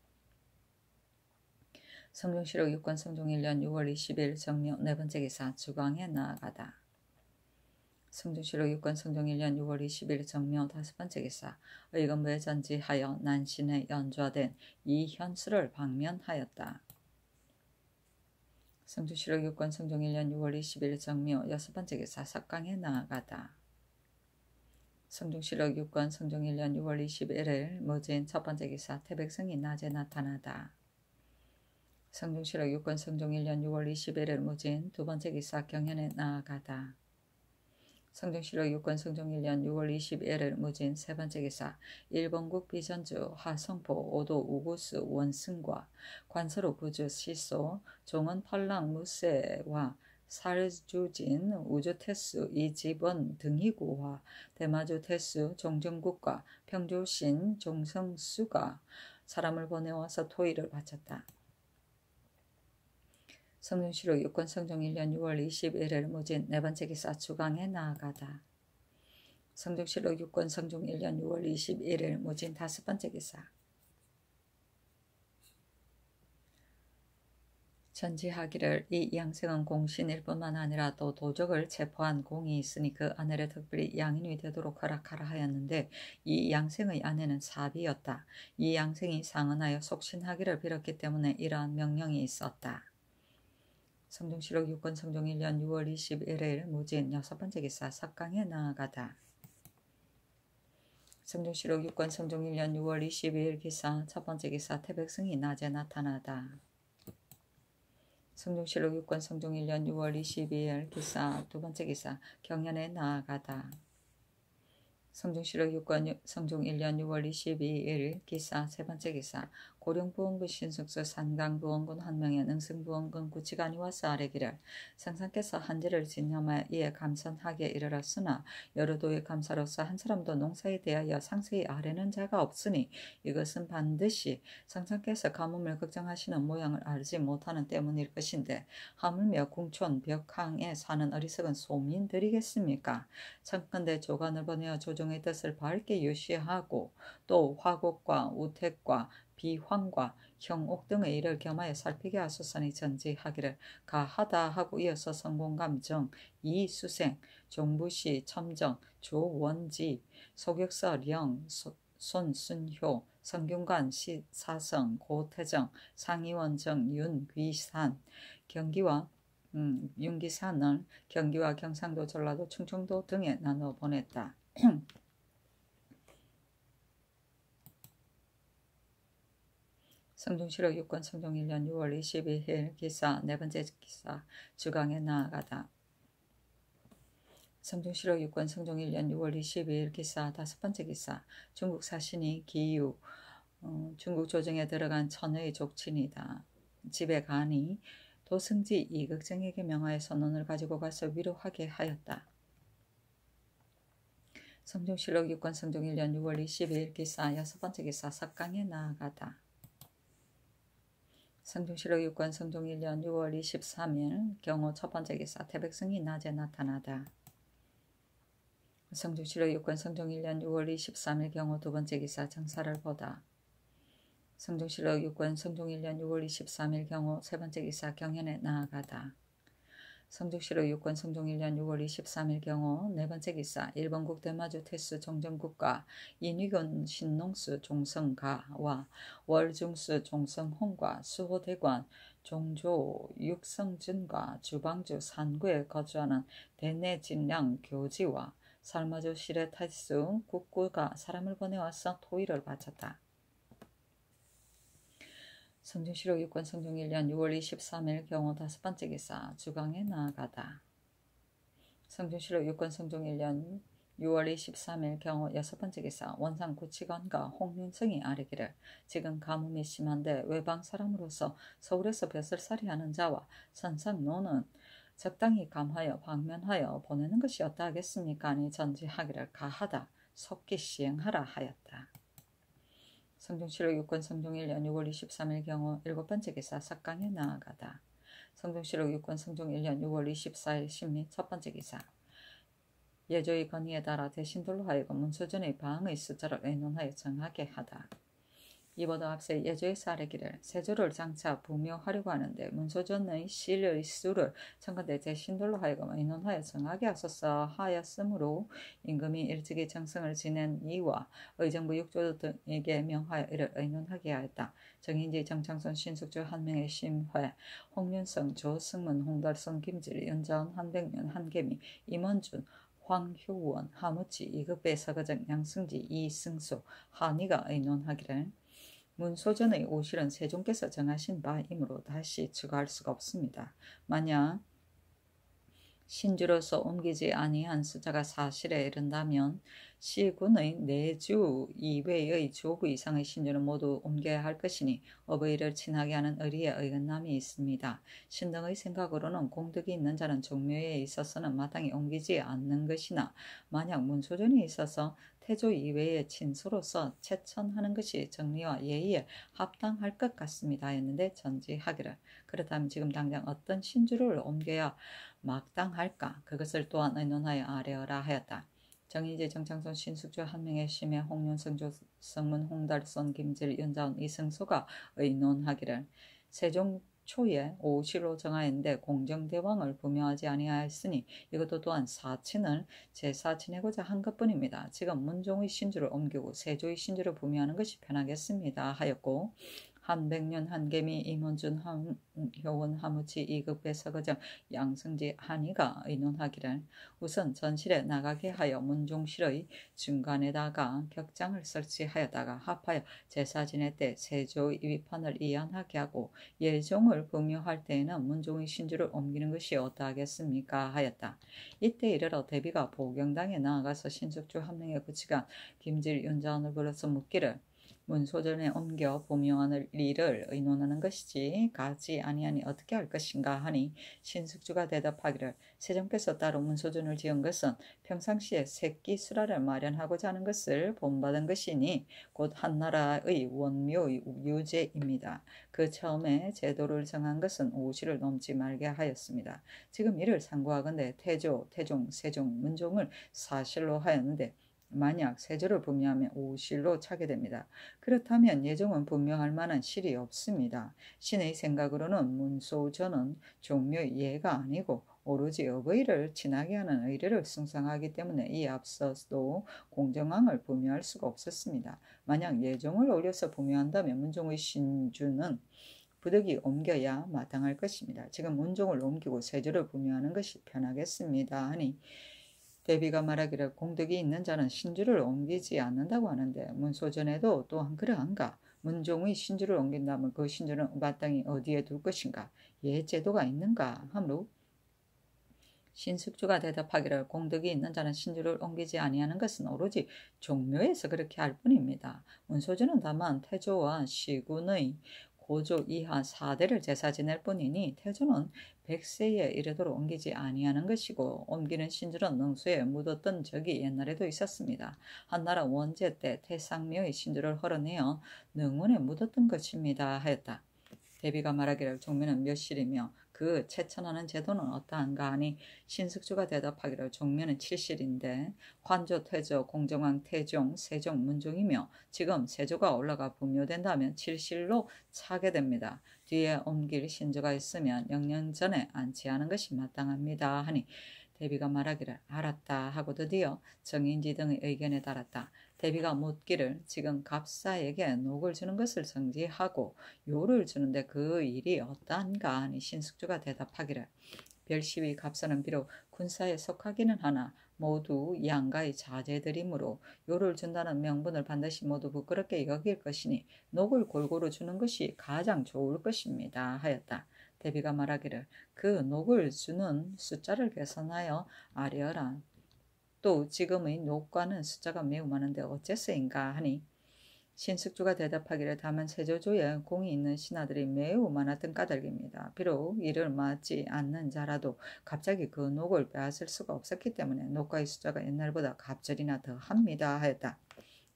성종실록 6권 성종 1년 6월 20일 정묘 네번째 기사 주광에 나아가다. 성종실록 6권 성종 1년 6월 20일 정묘 다섯번째 기사 의금부에 전지하여 난신에 연좌된 이현수를 방면하였다. 성종실록 6권 성종 1년 6월 20일 정묘 여섯번째 기사 석강에 나아가다. 성종실록 6권 성종 1년 6월 21일 무진 첫번째 기사 태백성이 낮에 나타나다. 성종실록 6권 성종 1년 6월 21일 무진 두번째 기사 경연에 나아가다. 성종실록 6권 성종 1년 6월 21일 무진 세번째 기사 일본국 비전주 하성포 오도 우구스 원승과 관서로 구주 시소 종원 팔랑 무세와 살주진 우주태수 이집원 등희구와 대마주 태수 종정국과 평조신 종성수가 사람을 보내와서 토의를 바쳤다. 성종실록 6권 성종 1년 6월 21일 무진 네번째 기사 주광에 나아가다. 성종실록 6권 성종 1년 6월 21일 무진 다섯번째 기사 전지하기를 이 양생은 공신일 뿐만 아니라 또 도적을 체포한 공이 있으니 그 아내를 특별히 양인이 되도록 허락하라 하였는데 이 양생의 아내는 사비였다. 이 양생이 상언하여 속신하기를 빌었기 때문에 이러한 명령이 있었다. 성종실록 6권 성종 1년 6월 21일 무진 여섯번째 기사 석강에 나아가다. 성종실록 6권 성종 1년 6월 22일 기사 첫번째 기사 태백성이 낮에 나타나다. 성종실록 6권 성종 1년 6월 22일 기사 두번째 기사 경연에 나아가다. 성종실록 6권 성종 1년 6월 22일 기사 세번째 기사 고령부원군 신숙수 산강부원군 한명에 능승부원군 구치관이 와서 아뢰기를 성상께서 한지를 진념하여 이에 감선하게 이르렀으나 여러 도의 감사로서 한 사람도 농사에 대하여 상세히 아뢰는 자가 없으니 이것은 반드시 성상께서 가뭄을 걱정하시는 모양을 알지 못하는 때문일 것인데 하물며 궁촌 벽항에 사는 어리석은 소민들이겠습니까? 청컨대 조간을 보내어 조정의 뜻을 밝게 유시하고 또 화곡과 우택과 비황과 형옥 등의 일을 겸하여 살피게 하소서니 전지하기를 가하다 하고 이어서 성공감정, 이수생, 종부시, 첨정, 조원지, 소격서령, 손순효, 성균관, 사성, 고태정, 상위원정, 윤귀산, 경기와 윤기산을 경기와 경상도, 전라도, 충청도 등에 나눠 보냈다. 성중실록 6권 성종 1년 6월 22일 기사 네 번째 기사 주강에 나아가다. 성중실록 6권 성종 1년 6월 22일 기사 다섯 번째 기사 중국 사신이 기유 중국 조정에 들어간 천의 족친이다. 집에 가니 도승지 이극정에게 명하여 선언을 가지고 가서 위로하게 하였다. 성중실록 6권 성종 1년 6월 22일 기사 여섯 번째 기사 석강에 나아가다. 성중실록 6권 성종 1년 6월 23일 경호 첫 번째 기사 태백성이 낮에 나타나다. 성중실록 6권 성종 1년 6월 23일 경호 두 번째 기사 정사를 보다. 성중실록 6권 성종 1년 6월 23일 경호 세 번째 기사 경연에 나아가다. 성중실록 6권 성종 1년 6월 23일 경호 네 번째 기사 일본국 대마주 태수 정정국과 인위군 신농수 종성가와 월중수 종성홍과 수호대관 종조 육성준과 주방주 산구에 거주하는 대내진량 교지와 살마주 시레 태수 국구가 사람을 보내와서 토의를 바쳤다. 성중실록 6권 성종 1년 6월 23일 경호 다섯 번째 기사 주강에 나아가다. 성중실록 6권 성종 1년 6월 23일 경호 여섯 번째 기사 원상 구치관과 홍윤성이 아뢰기를 지금 가뭄이 심한데 외방 사람으로서 서울에서 벼슬살이 하는 자와 선상노는 적당히 감하여 방면하여 보내는 것이 어떠하겠습니까? 아니 전지하기를 가하다 속기 시행하라 하였다. 성중실록 6권 성종 1년 6월 23일 경호 일곱 번째 기사 석강에 나아가다. 성중실록 6권 성종 1년 6월 24일 신미 첫 번째 기사 예조의 건의에 따라 대신들로 하여금 문소전의 방의 숫자를 의논하여 정하게 하다. 이보다 앞서 예조에서 아뢰기를 세조를 장차 부묘하려고 하는데 문소전의 실의 수를 청컨대 대신들로 하여금 의논하여 정하게 하소서 하였으므로 임금이 일찍이 정성을 지낸 이와 의정부 육조 등에게 명하여 이를 의논하게 하였다. 정인지 정창손 신숙주 한명의 심회 홍윤성 조승문 홍달성 김질 연자원 한백년 한계미 임원준 황효원 하무치 이급배 서거정 양승지 이승수 한의가 의논하기를 문소전의 오실은 세종께서 정하신 바이므로 다시 추가할 수가 없습니다. 만약 신주로서 옮기지 아니한 숫자가 사실에 이른다면 시군의 내주 이외의 조구 이상의 신주는 모두 옮겨야 할 것이니 어버이를 친하게 하는 의리에 어긋남이 있습니다. 신등의 생각으로는 공덕이 있는 자는 종묘에 있어서는 마땅히 옮기지 않는 것이나 만약 문소전이 있어서 태조 이외의 친소로서 채천하는 것이 정리와 예의에 합당할 것 같습니다. 했는데 전지하기를 그렇다면 지금 당장 어떤 신주를 옮겨야 마땅할까? 그것을 또한 의논하여 아뢰어라 하였다. 정인지 정창손 신숙주 한명의 심해 홍윤성 조성문 홍달손 김질 연자원 이승소가 의논하기를 세종 초에 오시로 정하였는데 공정대왕을 부묘하지 아니하였으니 이것도 또한 사친을 제사 지내고자 한 것뿐입니다. 지금 문종의 신주를 옮기고 세조의 신주를 부묘하는 것이 편하겠습니다 하였고 한백년 한계미 임원준 효원 하무치 이급배 서거정 양승지 한의가 의논하기를 우선 전실에 나가게 하여 문종실의 중간에다가 격장을 설치하여다가 합하여 제사 지낼 때 세조의 위판을 이안하게 하고 예종을 부묘할 때에는 문종의 신주를 옮기는 것이 어떠하겠습니까 하였다. 이때 이르러 대비가 보경당에 나아가서 신숙주 한명의 구치관 김질 윤자원을 불러서 묻기를 문소전에 옮겨 보묘하는 일을 의논하는 것이지 가지 아니하니 어떻게 할 것인가 하니 신숙주가 대답하기를 세종께서 따로 문소전을 지은 것은 평상시에 새끼 수라를 마련하고자 하는 것을 본받은 것이니 곧 한나라의 원묘의 유제입니다. 그 처음에 제도를 정한 것은 5시를 넘지 말게 하였습니다. 지금 이를 상고하건대 태조, 태종, 세종, 문종을 사실로 하였는데 만약 세조를 분묘하면 오실로 차게 됩니다. 그렇다면 예종은 분묘할 만한 실이 없습니다. 신의 생각으로는 문소전은 종묘의 예가 아니고 오로지 어버이를 친하게 하는 의례를 숭상하기 때문에 이 앞서도 공정왕을 분묘할 수가 없었습니다. 만약 예종을 올려서 분묘한다면 문종의 신주는 부득이 옮겨야 마땅할 것입니다. 지금 문종을 옮기고 세조를 분묘하는 것이 편하겠습니다 하니 대비가 말하기를 공덕이 있는 자는 신주를 옮기지 않는다고 하는데 문소전에도 또한 그러한가? 문종의 신주를 옮긴다면 그 신주는 마땅히 어디에 둘 것인가? 제도가 있는가? 하므로 신숙주가 대답하기를 공덕이 있는 자는 신주를 옮기지 아니하는 것은 오로지 종묘에서 그렇게 할 뿐입니다. 문소전은 다만 태조와 시군의 고조 이하 4대를 제사 지낼 뿐이니 태조는 100세에 이르도록 옮기지 아니하는 것이고 옮기는 신주는 능수에 묻었던 적이 옛날에도 있었습니다. 한나라 원제 때 태상묘의 신주를 헐어내어 능원에 묻었던 것입니다 하였다. 대비가 말하기를 종묘는 몇 실이며 그 채천하는 제도는 어떠한가 하니 신숙주가 대답하기를 종묘는 7실인데 환조, 퇴조, 공정왕, 태종, 세종, 문종이며 지금 세조가 올라가 분묘된다면 7실로 차게 됩니다. 뒤에 옮길 신주가 있으면 영년 전에 안치하는 것이 마땅합니다 하니 대비가 말하기를 알았다 하고 드디어 정인지 등의 의견에 따랐다. 대비가 묻기를 지금 갑사에게 녹을 주는 것을 정지하고 요를 주는데 그 일이 어떠한가 하니 신숙주가 대답하기를 별시위 갑사는 비록 군사에 속하기는 하나 모두 양가의 자제들이므로 요를 준다는 명분을 반드시 모두 부끄럽게 여길 것이니 녹을 골고루 주는 것이 가장 좋을 것입니다 하였다. 대비가 말하기를 그 녹을 주는 숫자를 계산하여 아뢰어라. 또 지금의 녹과는 숫자가 매우 많은데 어째서인가 하니 신숙주가 대답하기를 다만 세조조에 공이 있는 신하들이 매우 많았던 까닭입니다. 비록 이를 맞지 않는 자라도 갑자기 그 녹을 빼앗을 수가 없었기 때문에 녹과의 숫자가 옛날보다 갑절이나 더 합니다 하였다.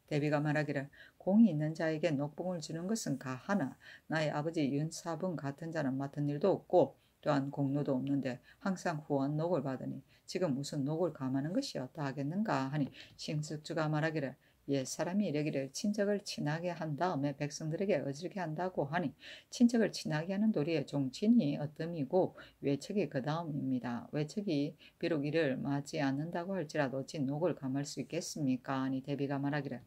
대비가 말하기를 공이 있는 자에게 녹봉을 주는 것은 가하나 나의 아버지 윤사분 같은 자는 맡은 일도 없고 또한 공로도 없는데 항상 후원 녹을 받으니 지금 무슨 녹을 감하는 것이 어떠하겠는가 하니 신숙주가 말하기를 옛사람이 이르기를 친척을 친하게 한 다음에 백성들에게 어질게 한다고 하니 친척을 친하게 하는 도리의 종친이 어뜸이고 외척이 그 다음입니다. 외척이 비록 이를 맞지 않는다고 할지라도 어찌 녹을 감할 수 있겠습니까? 하니 대비가 말하기를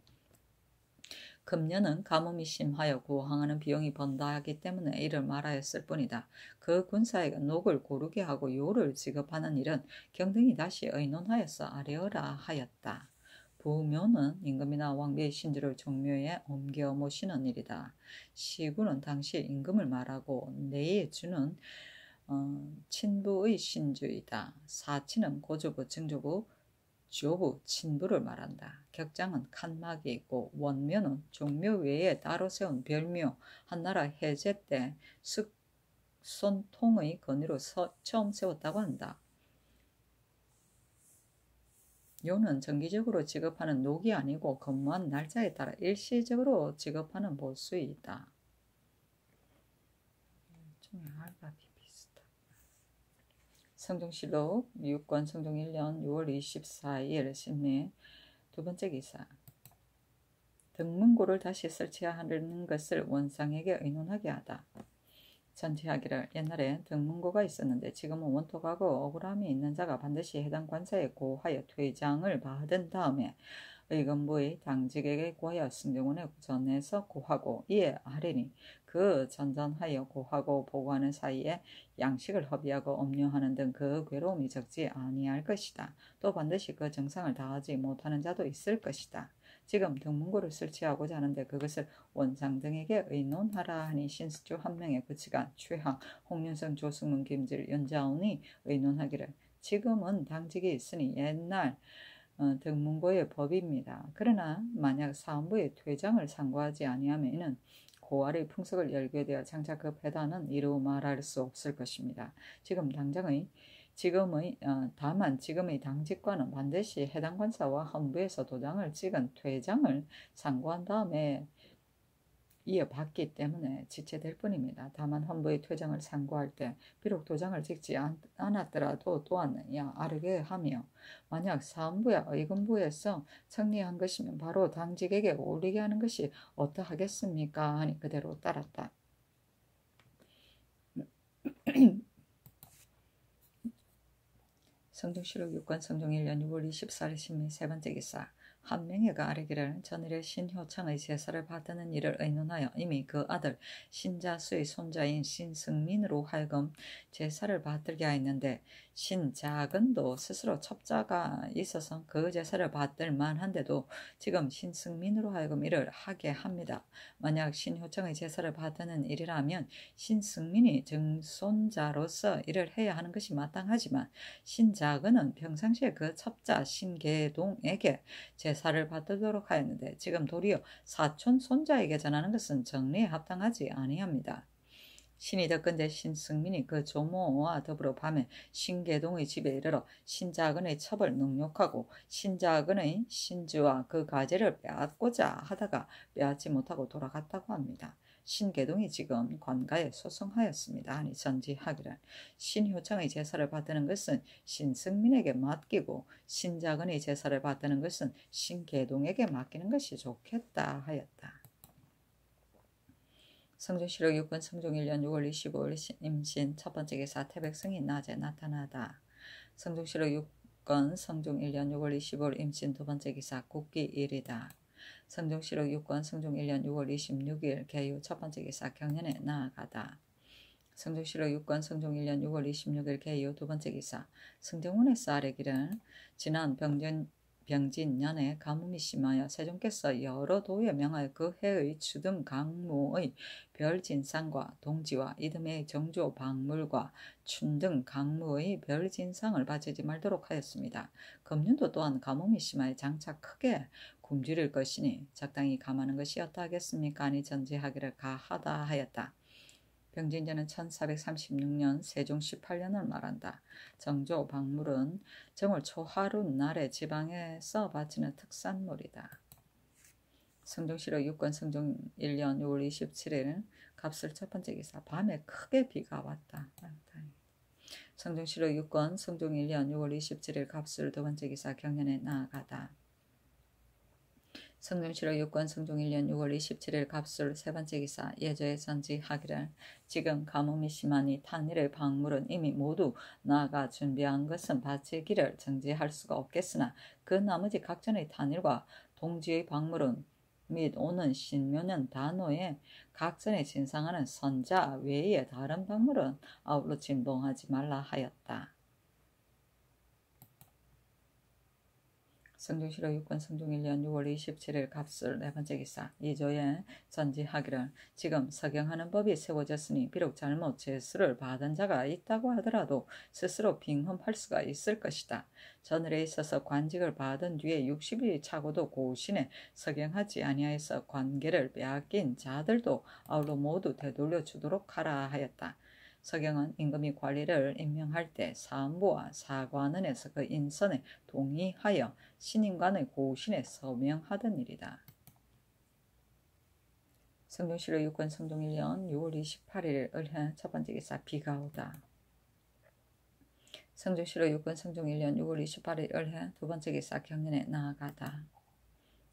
금년은 가뭄이 심하여 구항하는 비용이 번다하기 때문에 이를 말하였을 뿐이다. 그 군사에게 녹을 고르게 하고 요를 지급하는 일은 경등이 다시 의논하여서 아뢰어라 하였다. 부묘는 임금이나 왕비의 신주를 종묘에 옮겨 모시는 일이다. 시군은 당시 임금을 말하고 내에 주는 친부의 신주이다. 사치는 고조부, 증조부, 조부, 친부를 말한다. 격장은 칸막이 있고 원묘는 종묘 외에 따로 세운 별묘, 한나라 해제 때 숙손통의 건의로 처음 세웠다고 한다. 요는 정기적으로 지급하는 녹이 아니고 근무한 날짜에 따라 일시적으로 지급하는 보수이다. 성종실록 6권 성종 1년 6월 24일 신매 두 번째 기사. 등문고를 다시 설치하는 것을 원상에게 의논하게 하다. 전치하기를 옛날에 등문고가 있었는데 지금은 원토가고 억울함이 있는 자가 반드시 해당 관사에 고하여 퇴장을 받은 다음에 의금부의 당직에게 고하여 승정원에 전해서 고하고 이에 아뢰니 그 전전하여 고하고 보고하는 사이에 양식을 허비하고 업료하는 등 그 괴로움이 적지 아니할 것이다. 또 반드시 그 정상을 다하지 못하는 자도 있을 것이다. 지금 등문고를 설치하고자 하는데 그것을 원상 등에게 의논하라 하니 신숙주 한 명의 구치관 최항, 홍윤성, 조승문, 김질, 연자운이 의논하기를 지금은 당직이 있으니 옛날 등문고의 법입니다. 그러나 만약 사헌부의 퇴장을 상고하지 아니하면 이는 고아의 풍속을 열게 되어 장차 그 배단은 이루 말할 수 없을 것입니다. 다만 지금의 당직관은 반드시 해당 관사와 헌부에서 도장을 찍은 퇴장을 상고한 다음에 이어받기 때문에 지체될 뿐입니다. 다만 헌부의 퇴장을 상고할 때 비록 도장을 찍지 않았더라도 또한 아르게 하며 만약 사헌부야 의금부에서 청리한 것이면 바로 당직에게 올리게 하는 것이 어떠하겠습니까? 하니 그대로 따랐다. 성종실록 6권 성종 1년 6월 24일 신미 세 번째 기사. 한 명의가 아뢰기를 전일에 신효창의 제사를 받드는 일을 의논하여 이미 그 아들 신자수의 손자인 신승민으로 하여금 제사를 받들게 하였는데 신자근도 스스로 첩자가 있어서 그 제사를 받들 만한데도 지금 신승민으로 하여금 이를 하게 합니다. 만약 신효창의 제사를 받드는 일이라면 신승민이 증손자로서 이를 해야 하는 것이 마땅하지만 신자근은 평상시에 그 첩자 신계동에게 제사를 받도록 하였는데 지금 도리어 사촌 손자에게 전하는 것은 정리에 합당하지 아니합니다. 신이 덕건대 신승민이 그 조모와 더불어 밤에 신계동의 집에 이르러 신자근의 첩을 능욕하고 신자근의 신주와 그 가재를 빼앗고자 하다가 빼앗지 못하고 돌아갔다고 합니다. 신계동이 지금 관가에 소송하였습니다. 하니 전지하기를 신효창의 제사를 받드는 것은 신승민에게 맡기고 신자근의 제사를 받드는 것은 신계동에게 맡기는 것이 좋겠다 하였다. 성종실록 6권 성종 1년 6월 25일 임신 첫 번째 기사 태백성이 낮에 나타나다. 성종실록 6권 성종 1년 6월 25일 임신 두 번째 기사 국기 1이다. 성종실록 6권 성종 1년 6월 26일 개유 첫 번째 기사 경연에 나아가다. 성종실록 6권 성종 1년 6월 26일 개유 두 번째 기사 승정원에서 아뢰기를 지난 병진년에 가뭄이 심하여 세종께서 여러 도에 명하여 그 해의 추등 강무의 별진상과 동지와 이듬해의 정조 박물과 춘등 강무의 별진상을 바치지 말도록 하였습니다. 금년도 또한 가뭄이 심하여 장차 크게 굶주릴 것이니 적당히 감하는 것이 어떠하겠습니까? 아니 전지하기를 가하다 하였다. 병진년은 1436년 세종 18년을 말한다. 정조 박물은 정월 초하룻 날에 지방에서 바치는 특산물이다. 성종실록 6권 성종 1년 6월 27일 갑술 첫 번째 기사 밤에 크게 비가 왔다. 성종실록 6권 성종 1년 6월 27일 갑술 두 번째 기사 경연에 나아가다. 성종실록 6권 성종 1년 6월 27일 갑술 세 번째 기사 예저에 전지하기를 지금 가뭄이 심하니 탄일의 박물은 이미 모두 나아가 준비한 것은 바치기를 정지할 수가 없겠으나 그 나머지 각전의 탄일과 동지의 박물은 및 오는 신묘년 단오에 각전에 진상하는 선자 외에 다른 박물은 아울러 진봉하지 말라 하였다. 성종실록 6권 성종 1년 6월 27일 갑술 네 번째 기사 이조에 전지하기를 지금 서경하는 법이 세워졌으니 비록 잘못 제수를 받은 자가 있다고 하더라도 스스로 빙험할 수가 있을 것이다. 전일에 있어서 관직을 받은 뒤에 60일이 차고도 고신에 서경하지 아니하여서 관계를 빼앗긴 자들도 아울러 모두 되돌려 주도록 하라 하였다. 서경은 임금이 관리를 임명할 때 사헌부와 사관원에서 그 인선에 동의하여 신임관의 고신에 서명하던 일이다. 성종실록 6권 성종 1년 6월 28일 을해 첫 번째 기사 비가 오다. 성종실록 6권 성종 1년 6월 28일 을해 두 번째 기사 경연에 나아가다.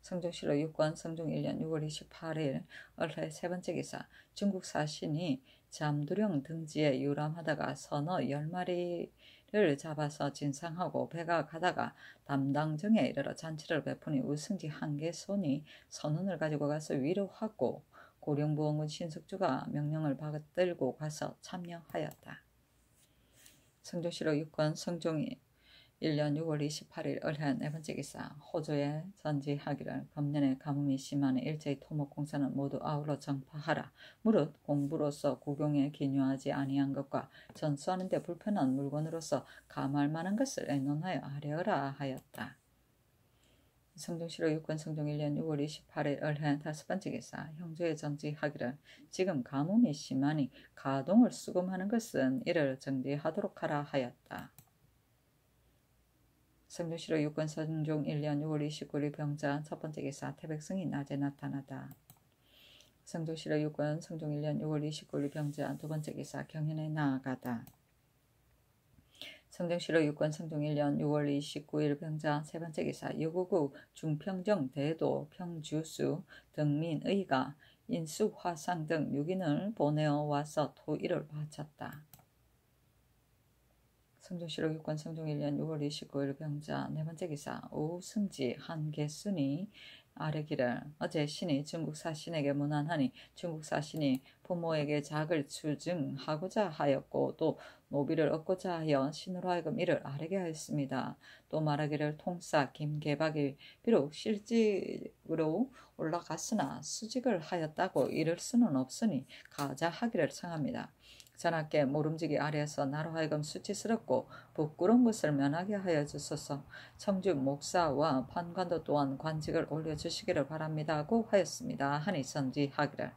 성종실록 6권 성종 1년 6월 28일 을해 세 번째 기사 중국 사신이 잠두령 등지에 유람하다가 서너 10마리를 잡아서 진상하고 배가 가다가 담당정에 이르러 잔치를 베푸니 우승지 한개손이 선원을 가지고 가서 위로하고 고령부원군 신숙주가 명령을 받들고 가서 참여하였다. 성종실록 6권 성종 1년 6월 28일 을해 네 번째 기사 호조에 전지하기를 금년에 가뭄이 심하니 일제의 토목공사는 모두 아울러 정파하라. 무릇 공부로서 국용에 기묘하지 아니한 것과 전수하는 데 불편한 물건으로서 감할 만한 것을 의논하여 하려라 하였다. 성종실록 6권 성종 1년 6월 28일 을해 다섯 번째 기사 형조에 정지하기를 지금 가뭄이 심하니 가동을 수금하는 것은 이를 정지하도록 하라 하였다. 성종실록 6권 성종 1년 6월 29일 병자 첫 번째 기사 태백성이 낮에 나타나다. 성종실록 6권 성종 1년 6월 29일 병자 두 번째 기사 경연에 나아가다. 성종실록 6권 성종 1년 6월 29일 병자 세 번째 기사 여구국 중평정 대도 평주수 등민의가 인수화상 등 6인을 보내어 와서 토의를 바쳤다. 성종실록 6권 성종 1년 6월 29일 병자 네 번째 기사 오승지 한계순이 아뢰기를 어제 신이 중국 사신에게 문안하니 중국 사신이 부모에게 작을 추증하고자 하였고 또 노비를 얻고자 하여 신으로 하여금 이를 아뢰게 하였습니다. 또 말하기를 통사 김계박이 비록 실직으로 올라갔으나 수직을 하였다고 이를 수는 없으니 가자하기를 청합니다. 전하께 모름지기 아래에서 나로 하여금 수치스럽고 부끄러운 것을 면하게 하여 주소서. 청주 목사와 판관도 또한 관직을 올려주시기를 바랍니다 하고 하였습니다. 하니 선지하기를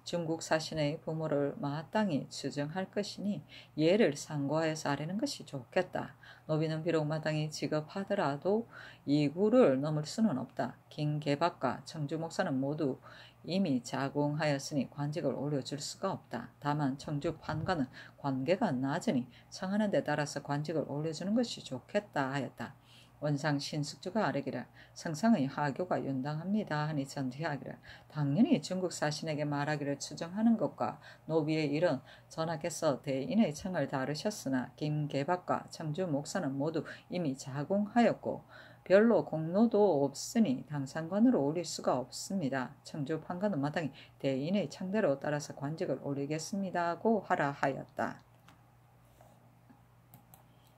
중국 사신의 부모를 마땅히 추정할 것이니 예를 상고하여서 아뢰는 것이 좋겠다. 노비는 비록 마땅히 지급하더라도 이구를 넘을 수는 없다. 김계박과 청주 목사는 모두 이미 자궁하였으니 관직을 올려줄 수가 없다. 다만 청주 판관은 관계가 낮으니 청하는 데 따라서 관직을 올려주는 것이 좋겠다 하였다. 원상 신숙주가 아뢰기를 성상의 하교가 윤당합니다 하니 전지하기를 당연히 중국 사신에게 말하기를 추정하는 것과 노비의 일은 전하께서 대인의 청을 다루셨으나 김계박과 청주 목사는 모두 이미 자궁하였고 별로 공로도 없으니 당상관으로 올릴 수가 없습니다. 청주 판관은 마땅히 대인의 청대로 따라서 관직을 올리겠습니다 하고 하라 하였다.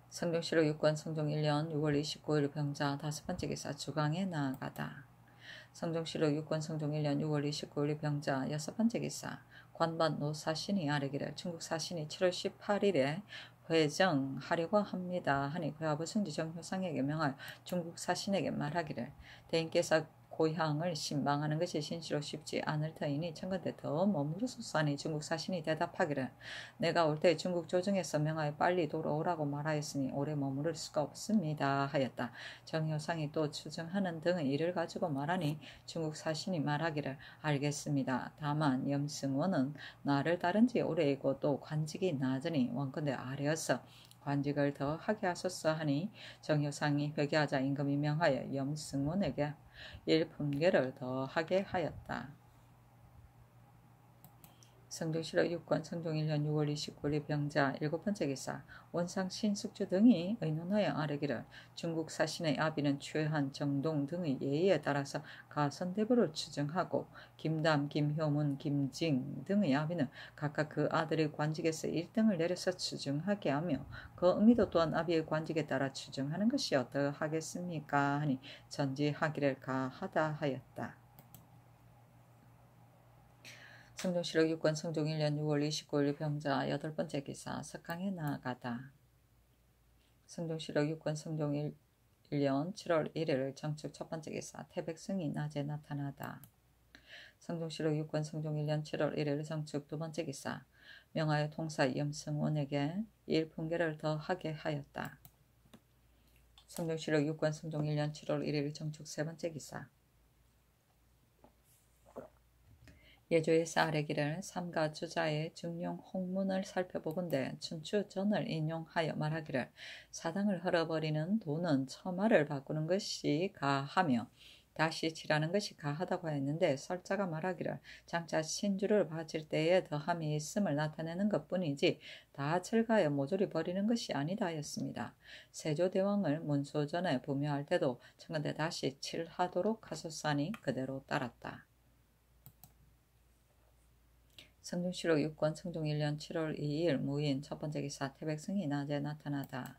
성종실록 6권 성종 1년 6월 29일 병자 다섯 번째 기사 주강에 나아가다. 성종실록 6권 성종 1년 6월 29일 병자 여섯 번째 기사 관반 노사신이 아뢰기를 중국 사신이 7월 18일에 회정하려고 합니다 하니 회화부 승지 정효상에게 명하여 중국 사신에게 말하기를 대인께서 고향을 신방하는 것이 신시로 쉽지 않을 터이니 청건대 더 머무르소서 하니 중국 사신이 대답하기를 내가 올 때 중국 조정에서 명하여 빨리 돌아오라고 말하였으니 오래 머무를 수가 없습니다 하였다. 정효상이 또 추정하는 등의 일을 가지고 말하니 중국 사신이 말하기를 알겠습니다. 다만 염승원은 나를 다른 지 오래이고 또 관직이 낮으니 원컨대 아래어서 관직을 더 하게 하소서 하니 정효상이 회개하자 임금이 명하여 염승원에게 일품계를 더하게 하였다. 성종실록 6권 성종 1년 6월 29일 병자 일곱 번째 기사 원상 신숙주 등이 의논하여 아뢰기를 중국 사신의 아비는 최한 정동 등의 예의에 따라서 가선대부를 추정하고 김담, 김효문, 김징 등의 아비는 각각 그 아들의 관직에서 1등을 내려서 추정하게 하며 그 의미도 또한 아비의 관직에 따라 추정하는 것이 어떠하겠습니까 하니 전지하기를 가하다 하였다. 성종실록 6권 성종 1년 6월 29일 병자 여덟 번째 기사 석강에 나아가다. 성종실록 6권 성종 1년 7월 1일 정축 첫 번째 기사 태백성이 낮에 나타나다. 성종실록 6권 성종 1년 7월 1일 정축 두 번째 기사 명하여 통사 염승원에게 일품계를 더하게 하였다. 성종실록 6권 성종 1년 7월 1일 정축 세 번째 기사 예조에서 아뢰기를 삼가 주자의 중용 홍문을 살펴보건대 춘추전을 인용하여 말하기를 사당을 헐어버리는 돈은 처마를 바꾸는 것이 가하며 다시 칠하는 것이 가하다고 하였는데 설자가 말하기를 장차 신주를 바칠 때에 더함이 있음을 나타내는 것뿐이지 다 철가에 모조리 버리는 것이 아니다 하였습니다. 세조대왕을 문소전에 부묘할 때도 청건대 다시 칠하도록 하소서하니 그대로 따랐다. 성종실록 6권 성종 1년 7월 2일 무인 첫 번째 기사 태백성이 낮에 나타나다.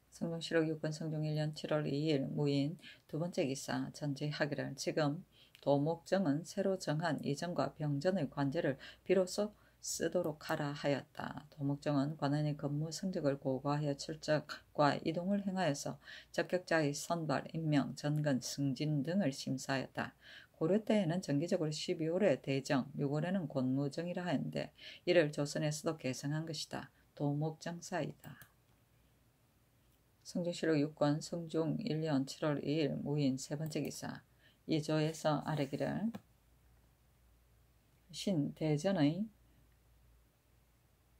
성종실록 6권 성종 1년 7월 2일 무인 두 번째 기사 전지하기를 지금 도목정은 새로 정한 이전과 병전의 관제를 비로소 쓰도록 하라 하였다. 도목정은 관원의 근무 성적을 고고하여 출적과 이동을 행하여서 적격자의 선발, 임명, 전근, 승진 등을 심사하였다. 고려 때에는 정기적으로 12월에 대정, 6월에는 권무정이라 하였는데 이를 조선에서도 개성한 것이다. 도목정사이다. 성종실록 6권 성종 1년 7월 2일 무인 세 번째 기사 이조에서 아래기를 신대전의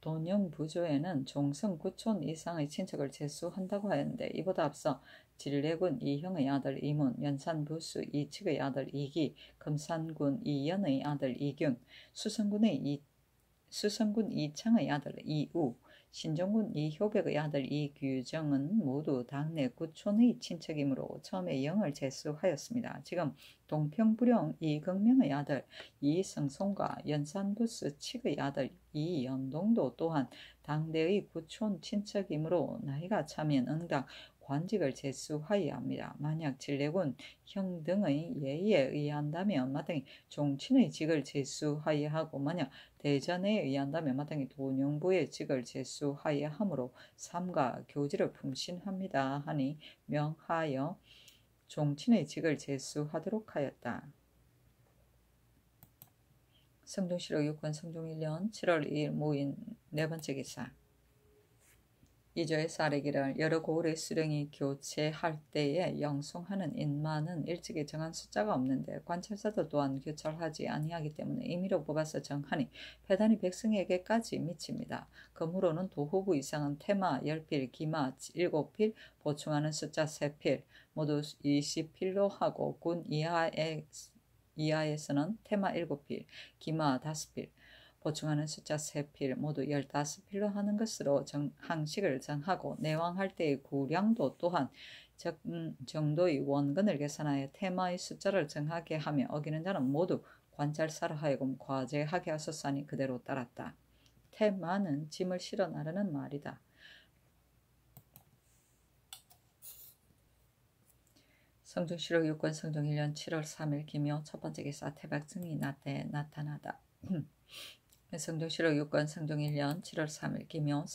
돈영부조에는 종성 9촌 이상의 친척을 제수한다고 하였는데 이보다 앞서 진례군 이형의 아들 이문, 연산부수 이측의 아들 이기, 금산군 이연의 아들 이균, 수성군 이창의 아들 이우, 신정군 이효백의 아들 이규정은 모두 당내 9촌의 친척이므로 처음에 영을 제수하였습니다. 지금 동평부령 이극명의 아들 이성송과 연산부스 칙의 아들 이연동도 또한 당대의 9촌 친척이므로 나이가 차면 응당 관직을 제수하여야 합니다. 만약 진례군 형 등의 예의에 의한다면 마땅히 종친의 직을 제수하여야 하고 만약 대전에 의한다면 마땅히 돈영부의 직을 제수하여야 하므로 삼가 교지를 품신합니다 하니 명하여 종친의 직을 제수하도록 하였다. 성종실록 6권 성종 1년 7월 2일 모인 네 번째 기사 이조에서 아래기를 여러 고을의 수령이 교체할 때에 영송하는 인마는 일찍이 정한 숫자가 없는데 관찰사도 또한 교찰하지 아니하기 때문에 임의로 뽑아서 정하니 패단이 백성에게까지 미칩니다. 그러므로는 도후부 이상은 태마 10필, 기마 7필, 보충하는 숫자 3필, 모두 20필로 하고 군 이하에서는 태마 7필, 기마 5필, 보충하는 숫자 3필 모두 15필로 하는 것으로 항식을 정하고 내왕할 때의 구량도 또한 정도의 원근을 계산하여 테마의 숫자를 정하게 하며 어기는 자는 모두 관찰사로 하여금 과제하게 하소서하니 그대로 따랐다. 테마는 짐을 실어 나르는 말이다. 성종실록 6권 성종 1년 7월 3일 기묘 첫 번째 기사 태백증이 낮에 나타나다. 성종실록 6권 성종 1년 7월 3일 기묘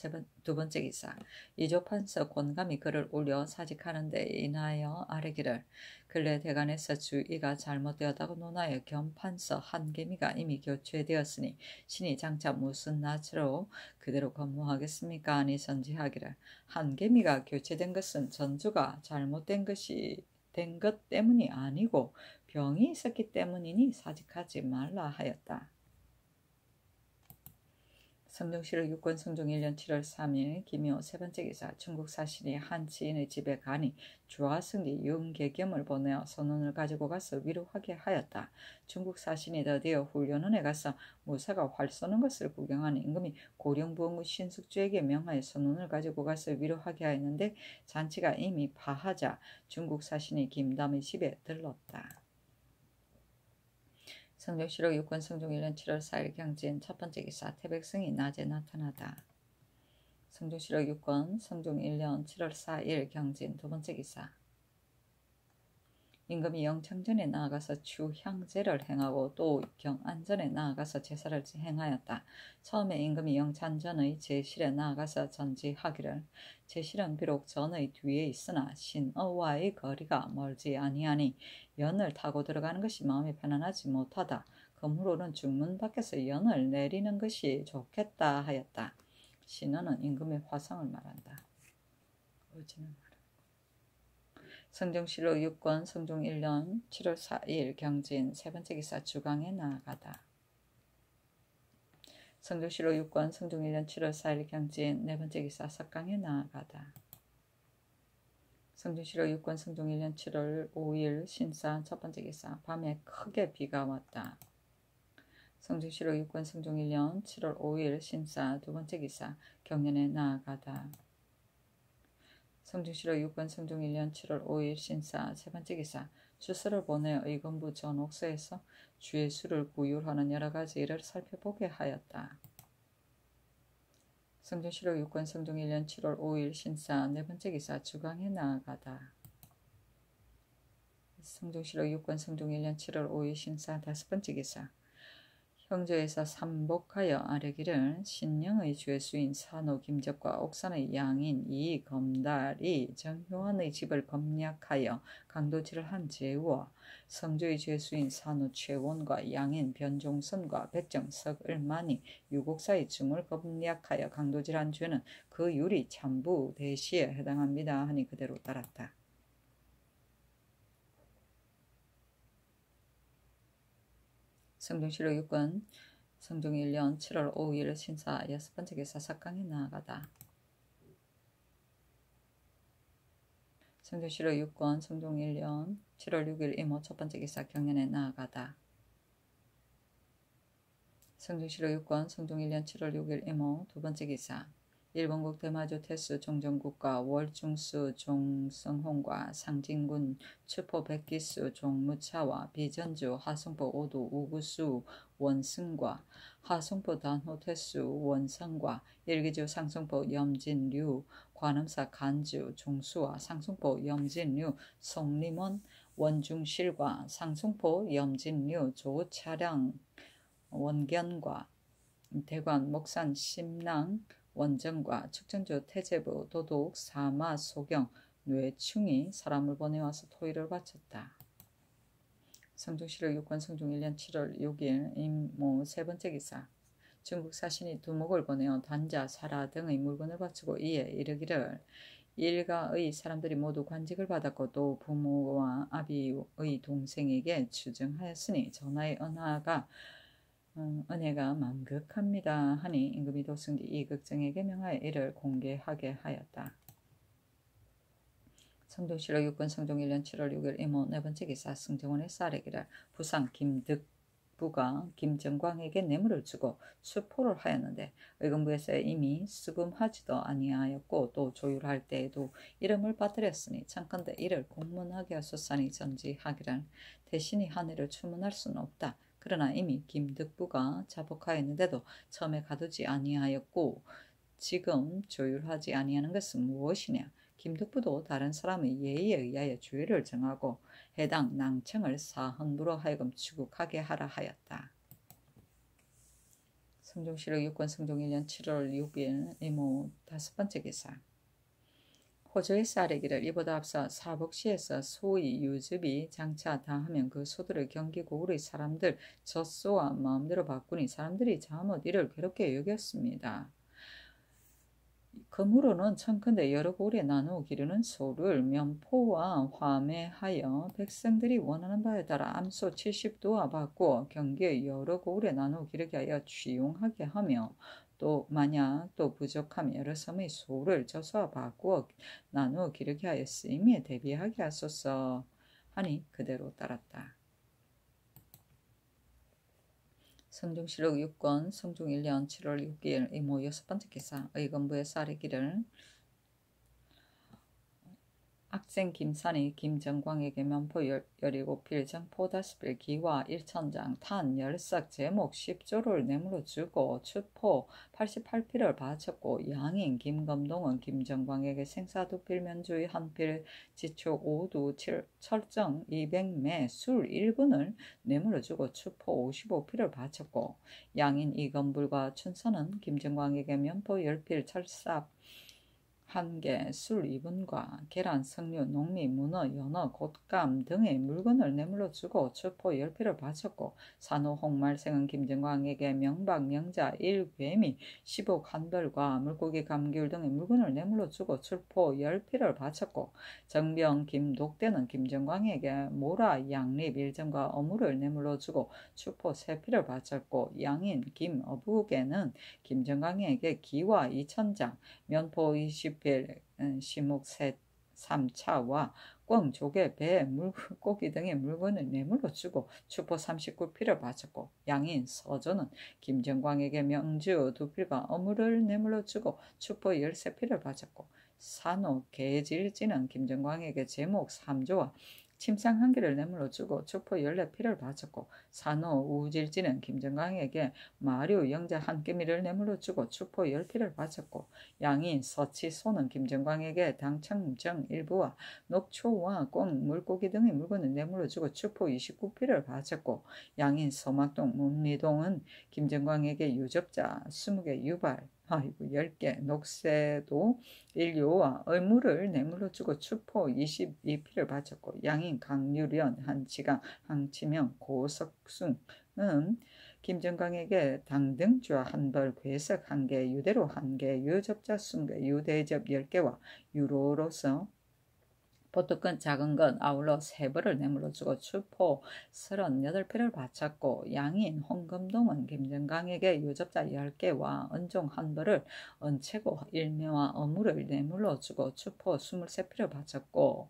두 번째 기사 이조판서 권감이 글을 올려 사직하는 데 인하여 아래기를 근래 대간에서 주의가 잘못되었다고 논하여 겸판서 한개미가 이미 교체되었으니 신이 장차 무슨 낯으로 그대로 근무하겠습니까? 아니 선지하기를 한개미가 교체된 것은 전주가 잘못된 것 때문이 아니고 병이 있었기 때문이니 사직하지 말라 하였다. 성종실록 6권 성종 1년 7월 3일 기묘 세 번째 기사 중국 사신이 한 지인의 집에 가니 주하승리 윤계겸을 보내어 선원을 가지고 가서 위로하게 하였다. 중국 사신이 드디어 훈련원에 가서 무사가 활 쏘는 것을 구경하니 임금이 고령부원구 신숙주에게 명하여 선원을 가지고 가서 위로하게 하였는데 잔치가 이미 파하자 중국 사신이 김담의 집에 들렀다. 성종실록 6권 성종 1년 7월 4일 경진 첫 번째 기사 태백성이 낮에 나타나다. 성종실록 6권 성종 1년 7월 4일 경진 두 번째 기사 임금이 영창전에 나아가서 추향제를 행하고 또 경안전에 나아가서 제사를 행하였다. 처음에 임금이 영찬전의 제실에 나아가서 전지하기를 제실은 비록 전의 뒤에 있으나 신어와의 거리가 멀지 아니하니 연을 타고 들어가는 것이 마음이 편안하지 못하다. 그러므로는 중문 밖에서 연을 내리는 것이 좋겠다 하였다. 신어는 임금의 화상을 말한다. 성종실록 6권 성종 1년 7월 4일 경진 세 번째 기사 주강에 나아가다. 성종실록 6권 성종 1년 7월 4일 경진 네 번째 기사 석강에 나아가다. 성종실록 6권 성종 1년 7월 5일 신사 첫 번째 기사 밤에 크게 비가 왔다. 성종실록 6권 성종 1년 7월 5일 신사 두 번째 기사 경년에 나아가다. 성종실록 6권 성종 1년 7월 5일 신사 세 번째 기사 주서를 보내 의건부 전옥서에서 주의 수를 구율하는 여러 가지 일을 살펴보게 하였다. 성종실록 6권 성종 1년 7월 5일 신사 네 번째 기사 주강에 나아가다. 성종실록 6권 성종 1년 7월 5일 신사 다섯 번째 기사 형제에서 삼복하여 아뢰기를 신령의 죄수인 산호 김적과 옥산의 양인 이 검달이 정효환의 집을 검략하여 강도질을 한 죄와 성주의 죄수인 산호 최원과 양인 변종선과 백정석 을만이 유곡사의 중을 검략하여 강도질한 죄는 그 율이 참부 대시에 해당합니다 하니 그대로 따랐다. 성종실록 6권 성종 1년 7월 5일 신사 6번째 기사 사강에 나아가다. 성종실록 6권 성종 1년 7월 6일 이모 첫번째 기사 경연에 나아가다. 성종실록 6권 성종 1년 7월 6일 이모 두번째 기사 일본국 대마주 태수 종정국과 월중수 종성홍과 상진군 추포 백기수 종무차와 비전주 하성포 오도 우구수 원승과 하성포 단호 태수 원성과 일기주 상성포 염진류 관음사 간주 종수와 상성포 염진류 송림원 원중실과 상성포 염진류 조차량 원견과 대관 목산 심랑 원정과 축전주 태제부 도독 사마 소경 뇌충이 사람을 보내와서 토의를 바쳤다. 성종실록 6권 성종 1년 7월 6일 임모 세번째 기사 중국 사신이 두목을 보내어 단자, 사라 등의 물건을 바치고 이에 이르기를 일가의 사람들이 모두 관직을 받았고 또 부모와 아비의 동생에게 추증하였으니 전하의 은혜가 만극합니다 하니 임금이 도승지 이극정에게 명하여 이를 공개하게 하였다. 성종실록 6권 성종 1년 7월 6일 이모 네번째 기사 승정원의 쌀에기를 부상 김득부가 김정광에게 뇌물을 주고 수포를 하였는데 의금부에서 이미 수금하지도 아니하였고 또 조율할 때에도 이름을 빠뜨렸으니 청컨대 이를 공문하게 하소서니 전지하기를 대신이 하늘을 추문할 수는 없다. 그러나 이미 김득부가 자복하였는데도 처음에 가두지 아니하였고 지금 조율하지 아니하는 것은 무엇이냐. 김득부도 다른 사람의 예의에 의하여 주의를 정하고 해당 낭청을 사헌부로 하여금 추국하게 하라 하였다. 성종실록 6권 성종 1년 7월 6일 이모 다섯번째 기사 호조의 쌀에기를 이보다 앞서 사복시에서 소의 유즙이 장차 다하면 그 소들을 경기고 우리 사람들 젖소와 마음대로 바꾸니 사람들이 잠옷 이를 괴롭게 여겼습니다. 그므로는 청컨대 여러 고을에 나누어 기르는 소를 면포와 화매하여 백성들이 원하는 바에 따라 암소 70도와 바꾸어 경기의 여러 고을에 나누어 기르게 하여 취용하게 하며 또 만약 또 부족하면 여러 섬의 소를 젖소와 바꾸어 나누어 기르게 하여 쓰임에 대비하게 하소서 하니 그대로 따랐다. 성종실록 6권 성종 1년 7월 6일 이모 6번째 기사 의금부의 쌀이기를 악생 김산이 김정광에게 면포 17필 정포 5필 기와 1천장 탄 10석 제목 10조를 뇌물로 주고 추포 88필을 바쳤고 양인 김검동은 김정광에게 생사 2필 면주의 1필 지축 5두 철정 200매 술 1군을 뇌물로 주고 추포 55필을 바쳤고 양인 이검불과 춘선은 김정광에게 면포 10필 철삽 1개, 술 2분과 계란, 석류, 농미, 문어, 연어, 곶감 등의 물건을 뇌물로 주고 추포 10필을 바쳤고 산호 홍말생은 김정광에게 명박, 명자, 1괴미, 10억 한벌과 물고기, 감귤 등의 물건을 뇌물로 주고 추포 10필을 바쳤고 정병, 김독대는 김정광에게 모라, 양립, 일정과 어물을 뇌물로 주고 추포 3필을 바쳤고 양인, 김어북에는 김정광에게 기와 2천장, 면포 20필 시목 3차와 꿩, 조개, 배, 물고기 등의 물건을 뇌물로 주고 추포 39필을 바쳤고 양인 서조는 김정광에게 명주 2필과 어물을 뇌물로 주고 추포 13필을 바쳤고 산호 개질지는 김정광에게 제목 3조와 침상 1개를 내물어 주고 추포 14필을 바쳤고 산호 우질지는 김정강에게 마류 영자 1개미를 내물어 주고 추포 10필을 바쳤고 양인 서치소는 김정강에게 당청정 일부와 녹초와 꽁, 물고기 등의 물건을 내물어 주고 추포 29필을 바쳤고 양인 서막동, 문미동은 김정광에게 유접자 20개 유발, 10개, 녹새도 인류와 의무를 내물러 주고 추포 22필을 바쳤고 양인 강유련, 한치강, 항치명, 고석순은 김정광에게 당등주와 한벌, 괴석 1개, 유대로 1개, 유접자 20개, 유대접 10개와 유로로서 보통 작은 건 아울러 3벌을 내물어 주고 추포 38필을 바쳤고 양인 홍금동은 김정강에게 유접자 10개와 은종 1벌을 은채고 일매와 어물을 내물러 주고 추포 23필을 바쳤고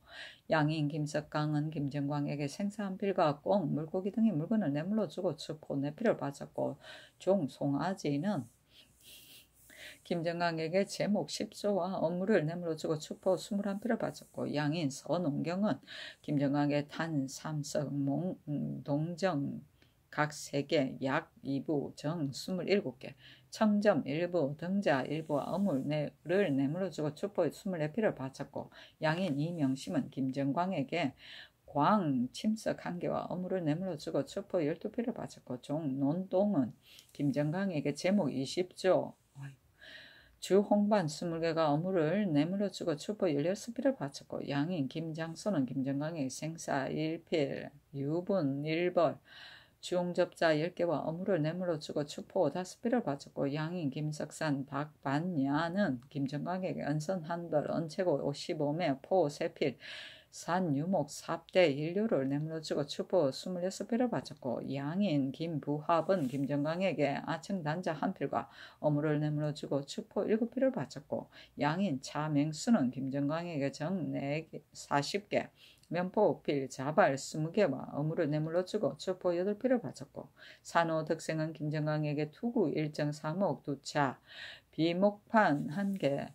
양인 김석강은 김정광에게 생사 1필과 꽁, 물고기 등의 물건을 내물러 주고 추포 4필을 바쳤고 종 송아지는 김정강에게 제목 10조와 업무를 내물어 주고 추포 21필을 바쳤고 양인 서농경은 김정강에게 탄, 삼석, 동정 각 3개, 약 2부, 정 27개, 청점 1부, 등자 1부와 어물을 내물어 주고 추포 24필을 바쳤고 양인 이명심은 김정광에게 광, 침석 1개와 어물을 내물어 주고 추포 12필을 바쳤고 종 논동은 김정강에게 제목 20조, 주 홍반 20개가 어물을 내물어 주고 추포 16필을 바쳤고 양인 김장소는 김정강에게 생사 1필, 유분 1벌, 주홍접자 10개와 어물을 내물어 주고 추포 5필을 바쳤고 양인 김석산 박반야는 김정강에게 은선 1벌, 은채고 55매, 포 3필, 산 유목 4대 인류를 내물어 주고 추포 26필을 바쳤고 양인 김부합은 김정강에게 아청 단자 1필과 어물을 내물어 주고 추포 7필을 바쳤고 양인 차맹수는 김정강에게 정 40개, 면포 5필, 자발 20개와 어물을 내물러 주고 추포 8필을 바쳤고 산호 덕생은 김정강에게 투구 1.3억 2차, 비목판 1개,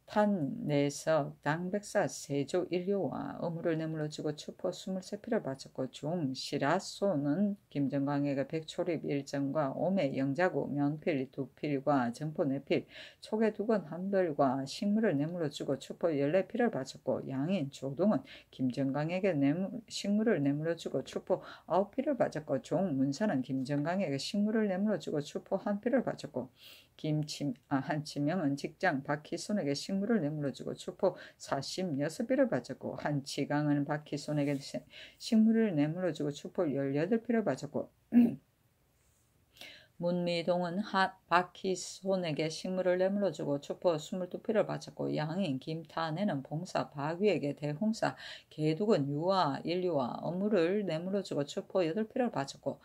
탄, 내석, 당백사, 세조, 인류와 어물을 내물러 주고 추포 23필을 바쳤고 중, 시라소는 김정강에게 백초립 1정과 오매 영자구, 면필 2필과 정포 4필, 초계 2건 1벌과 식물을 내물러 주고 추포 14필을 바쳤고 양인 조동은 김정강에게 식물을 내물러 주고 추포 9필을 바쳤고 종, 문사는 김정강에게 식물을 내물러 주고 추포 1필을 바쳤고 한치명은 직장 박희손에게 식물을 내물어 주고 추포 46필을 바쳤고 한치강은 박희손에게 식물을 내물어 주고 추포 18필을 바쳤고 문미동은 박희손에게 식물을 내물어 주고 추포 22필을 바쳤고 양인 김탄에는 봉사 박위에게 대홍사 개둑은 유아 인류와 어물을 내물어 주고 추포 8필을 바쳤고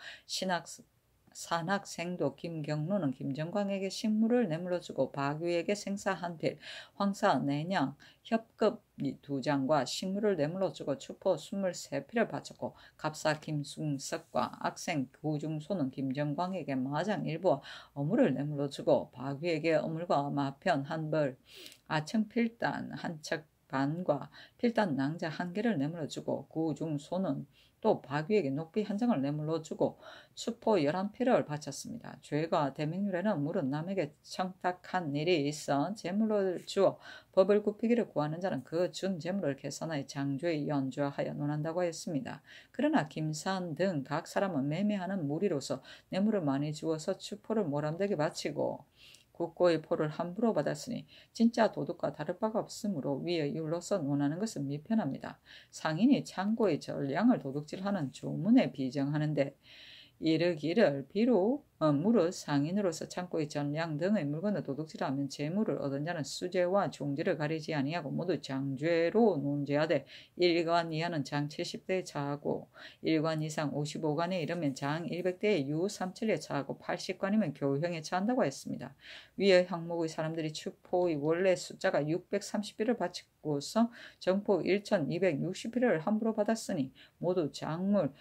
산학생도 김경로는 김정광에게 식물을 내물어 주고 박위에게 생사 1필, 황사 내냥 협급 2장과 식물을 내물어 주고 추포 23필을 바쳤고 갑사 김승석과 악생 구중소는 김정광에게 마장 1부와 어물을 내물어 주고 박위에게 어물과 마편 1벌, 아청필단 한척 반과 필단 낭자 1개를 내물어 주고 구중소는 또 박위에게 녹비 1장을 내물러 주고 추포 11필을 바쳤습니다. 죄가 대명률에는 물은 남에게 청탁한 일이 있어 재물을 주어 법을 굽히기를 구하는 자는 그 준 재물을 계산하여 장죄에 연주하여 논한다고 했습니다. 그러나 김산 등 각 사람은 매매하는 무리로서 뇌물을 많이 주어서 추포를 모람되게 바치고 국고의 포를 함부로 받았으니 진짜 도둑과 다를 바가 없으므로 위의 이율로서 논하는 것은 미편합니다. 상인이 창고의 전량을 도둑질하는 조문에 비정하는데 이르기를 비록 무릇 상인으로서 창고의 전량 등의 물건을 도둑질하면 재물을 얻은 자는 수재와 종지를 가리지 아니하고 모두 장죄로 논죄하되 1관 이하는 장 70대에 차하고 1관 이상 55관에 이르면 장 100대에 유 37에 차하고 80관이면 교형에 처한다고 했습니다. 위의 항목의 사람들이 추포의 원래 숫자가 630필을 바치고서 정포 1260필을 함부로 받았으니 모두 장물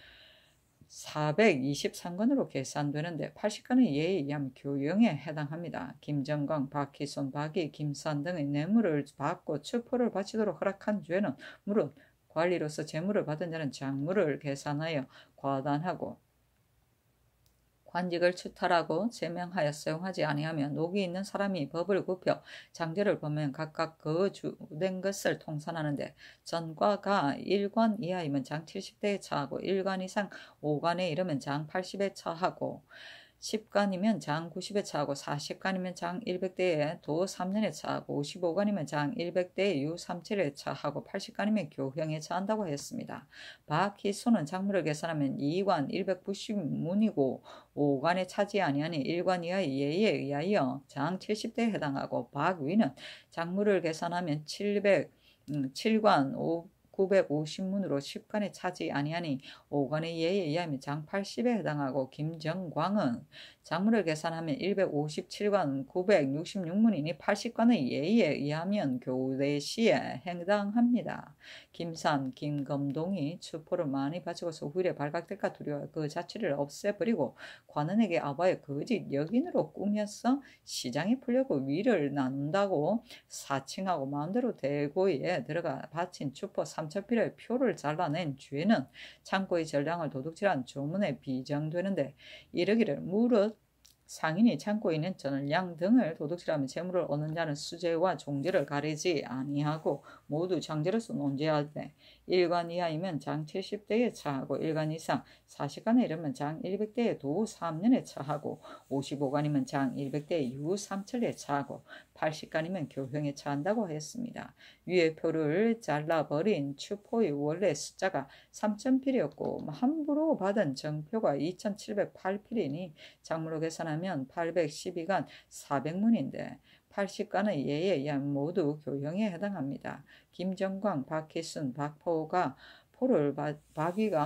423건으로 계산되는데 80건의 예에 의하면 교형에 해당합니다. 김정광, 박희손, 박희, 김산 등의 뇌물을 받고 추포를 바치도록 허락한 죄는 무릇 관리로서 재물을 받은 자는 장물을 계산하여 과단하고 관직을 추탈하고 제명하여 사용하지 아니하면 녹이 있는 사람이 법을 굽혀 장제를 보면 각각 그 주된 것을 통산하는데 전과 가 1관 이하이면 장 70대에 처하고 1관 이상 5관에 이르면 장 80에 처하고 10관이면 장 90에 처하고 40관이면 장 100대에 도 3년에 처하고 55관이면 장 100대에 유 3칠에 처하고 80관이면 교형에 처한다고 했습니다. 박희소는 작물을 계산하면 2관 190문이고 5관에 차지 아니하니 1관 이하의 예에 의하여 장 70대에 해당하고 박위는 작물을 계산하면 7관 950문으로 10관에 차지 아니하니 5관의 예에 의하면 장 80에 해당하고 김정광은 작물을 계산하면 157관 966문이니 80관의 예에 의하면 교대시에 해당합니다. 김산, 김검동이 추포를 많이 바치고서 후일에 발각될까 두려워 그 자취를 없애버리고 관원에게 아바의 거짓 여긴으로 꾸며서 시장에 풀려고 위를 나눈다고 사칭하고 마음대로 대고에 들어가 바친 추포 3천필의 표를 잘라낸 죄는 창고의 전량을 도둑질한 조문에 비정되는데 이르기를 무릇 상인이 창고에 있는 전량 등을 도둑질하며 재물을 얻는 자는 수재와 종제를 가리지 아니하고 모두 장제로서 논제하되 1관 이하이면 장 70대에 처하고 1관 이상 40관에 이르면 장 100대에 도 3년에 처하고 55관이면 장 100대에 유 3철에 처하고 80관이면 교형에 처한다고 했습니다. 위의 표를 잘라버린 추포의 원래 숫자가 3,000필이었고 함부로 받은 정표가 2,708필이니 작물로 계산하면 812간 400문인데 80관의 예에 의하면 모두 교형에 해당합니다. 김정광, 박희순, 박위가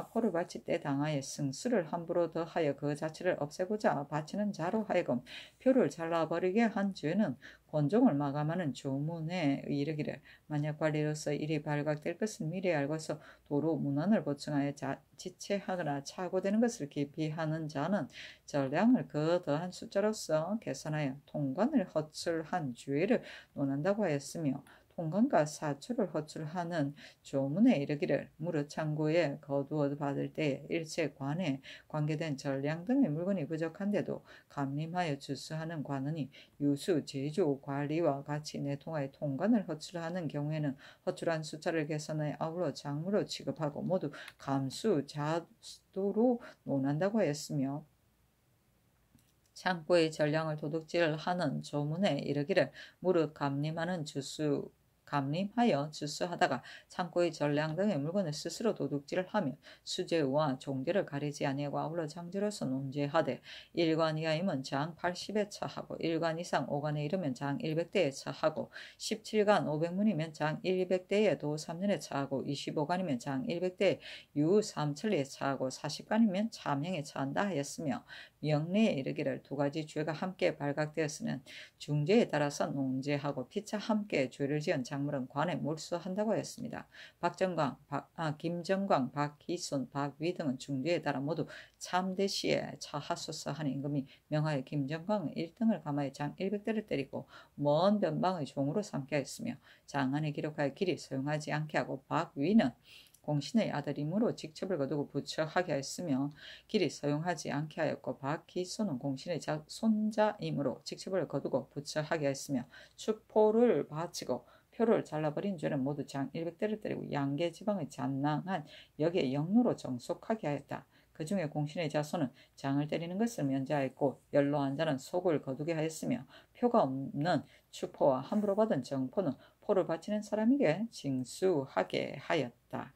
포를 바칠 때 당하여 승수를 함부로 더하여 그 자체를 없애고자 바치는 자로 하여금 표를 잘라버리게 한 죄는 권종을 마감하는 조문에 이르기를 만약 관리로서 일이 발각될 것을 미리 알고서 도로 문헌을 보충하여 지체하거나 착오되는 것을 기피하는 자는 전량을 그 더한 숫자로서 계산하여 통관을 허출한 죄를 논한다고 하였으며 통관과 사초를 허출하는 조문에 이르기를 무릇 창고에 거두어 받을 때에 일체 관에 관계된 전량 등의 물건이 부족한데도 감림하여 주수하는 관원이 유수, 제조, 관리와 같이 내통하여 통관을 허출하는 경우에는 허출한 숫자를 계산하여 아울러 장물로 취급하고 모두 감수, 자도로 논한다고 하였으며 창고의 전량을 도둑질하는 조문에 이르기를 무릇 감림하여 주수하다가 창고의 전량 등의 물건을 스스로 도둑질을 하며 수재와 종제를 가리지 아니하고 아울러 장제로서 논제하되 1관 이하이면 장 80에 처하고 1관 이상 5관에 이르면 장 100대에 처하고 17관 500문이면 장 100대에 도 3년에 처하고 25관이면 장 100대에 유 3천리에 처하고 40관이면 차명에 처한다 하였으며 명례에 이르기를 두 가지 죄가 함께 발각되었으면 중죄에 따라서 농제하고 피차 함께 죄를 지은 작물은 관에 몰수한다고 했습니다. 김정광, 박희순, 박위 등은 중죄에 따라 모두 참대시에 처하소서 하는 임금이 명하여 김정광은 1등을 감하여 장 100대를 때리고 먼 변방의 종으로 삼게 하였으며 장안에 기록하여 길이 사용하지 않게 하고 박위는 공신의 아들이므로 직첩을 거두고 부처하게 하였으며 길이 사용하지 않게 하였고 박희소는 공신의 손자이므로 직첩을 거두고 부처하게 하였으며 추포를 바치고 표를 잘라버린 죄는 모두 장 100대를 때리고 양계 지방의 잔낭한 역에 영로로 정속하게 하였다. 그 중에 공신의 자손은 장을 때리는 것을 면제하였고 연로한 자는 속을 거두게 하였으며 표가 없는 추포와 함부로 받은 정포는 포를 바치는 사람에게 징수하게 하였다.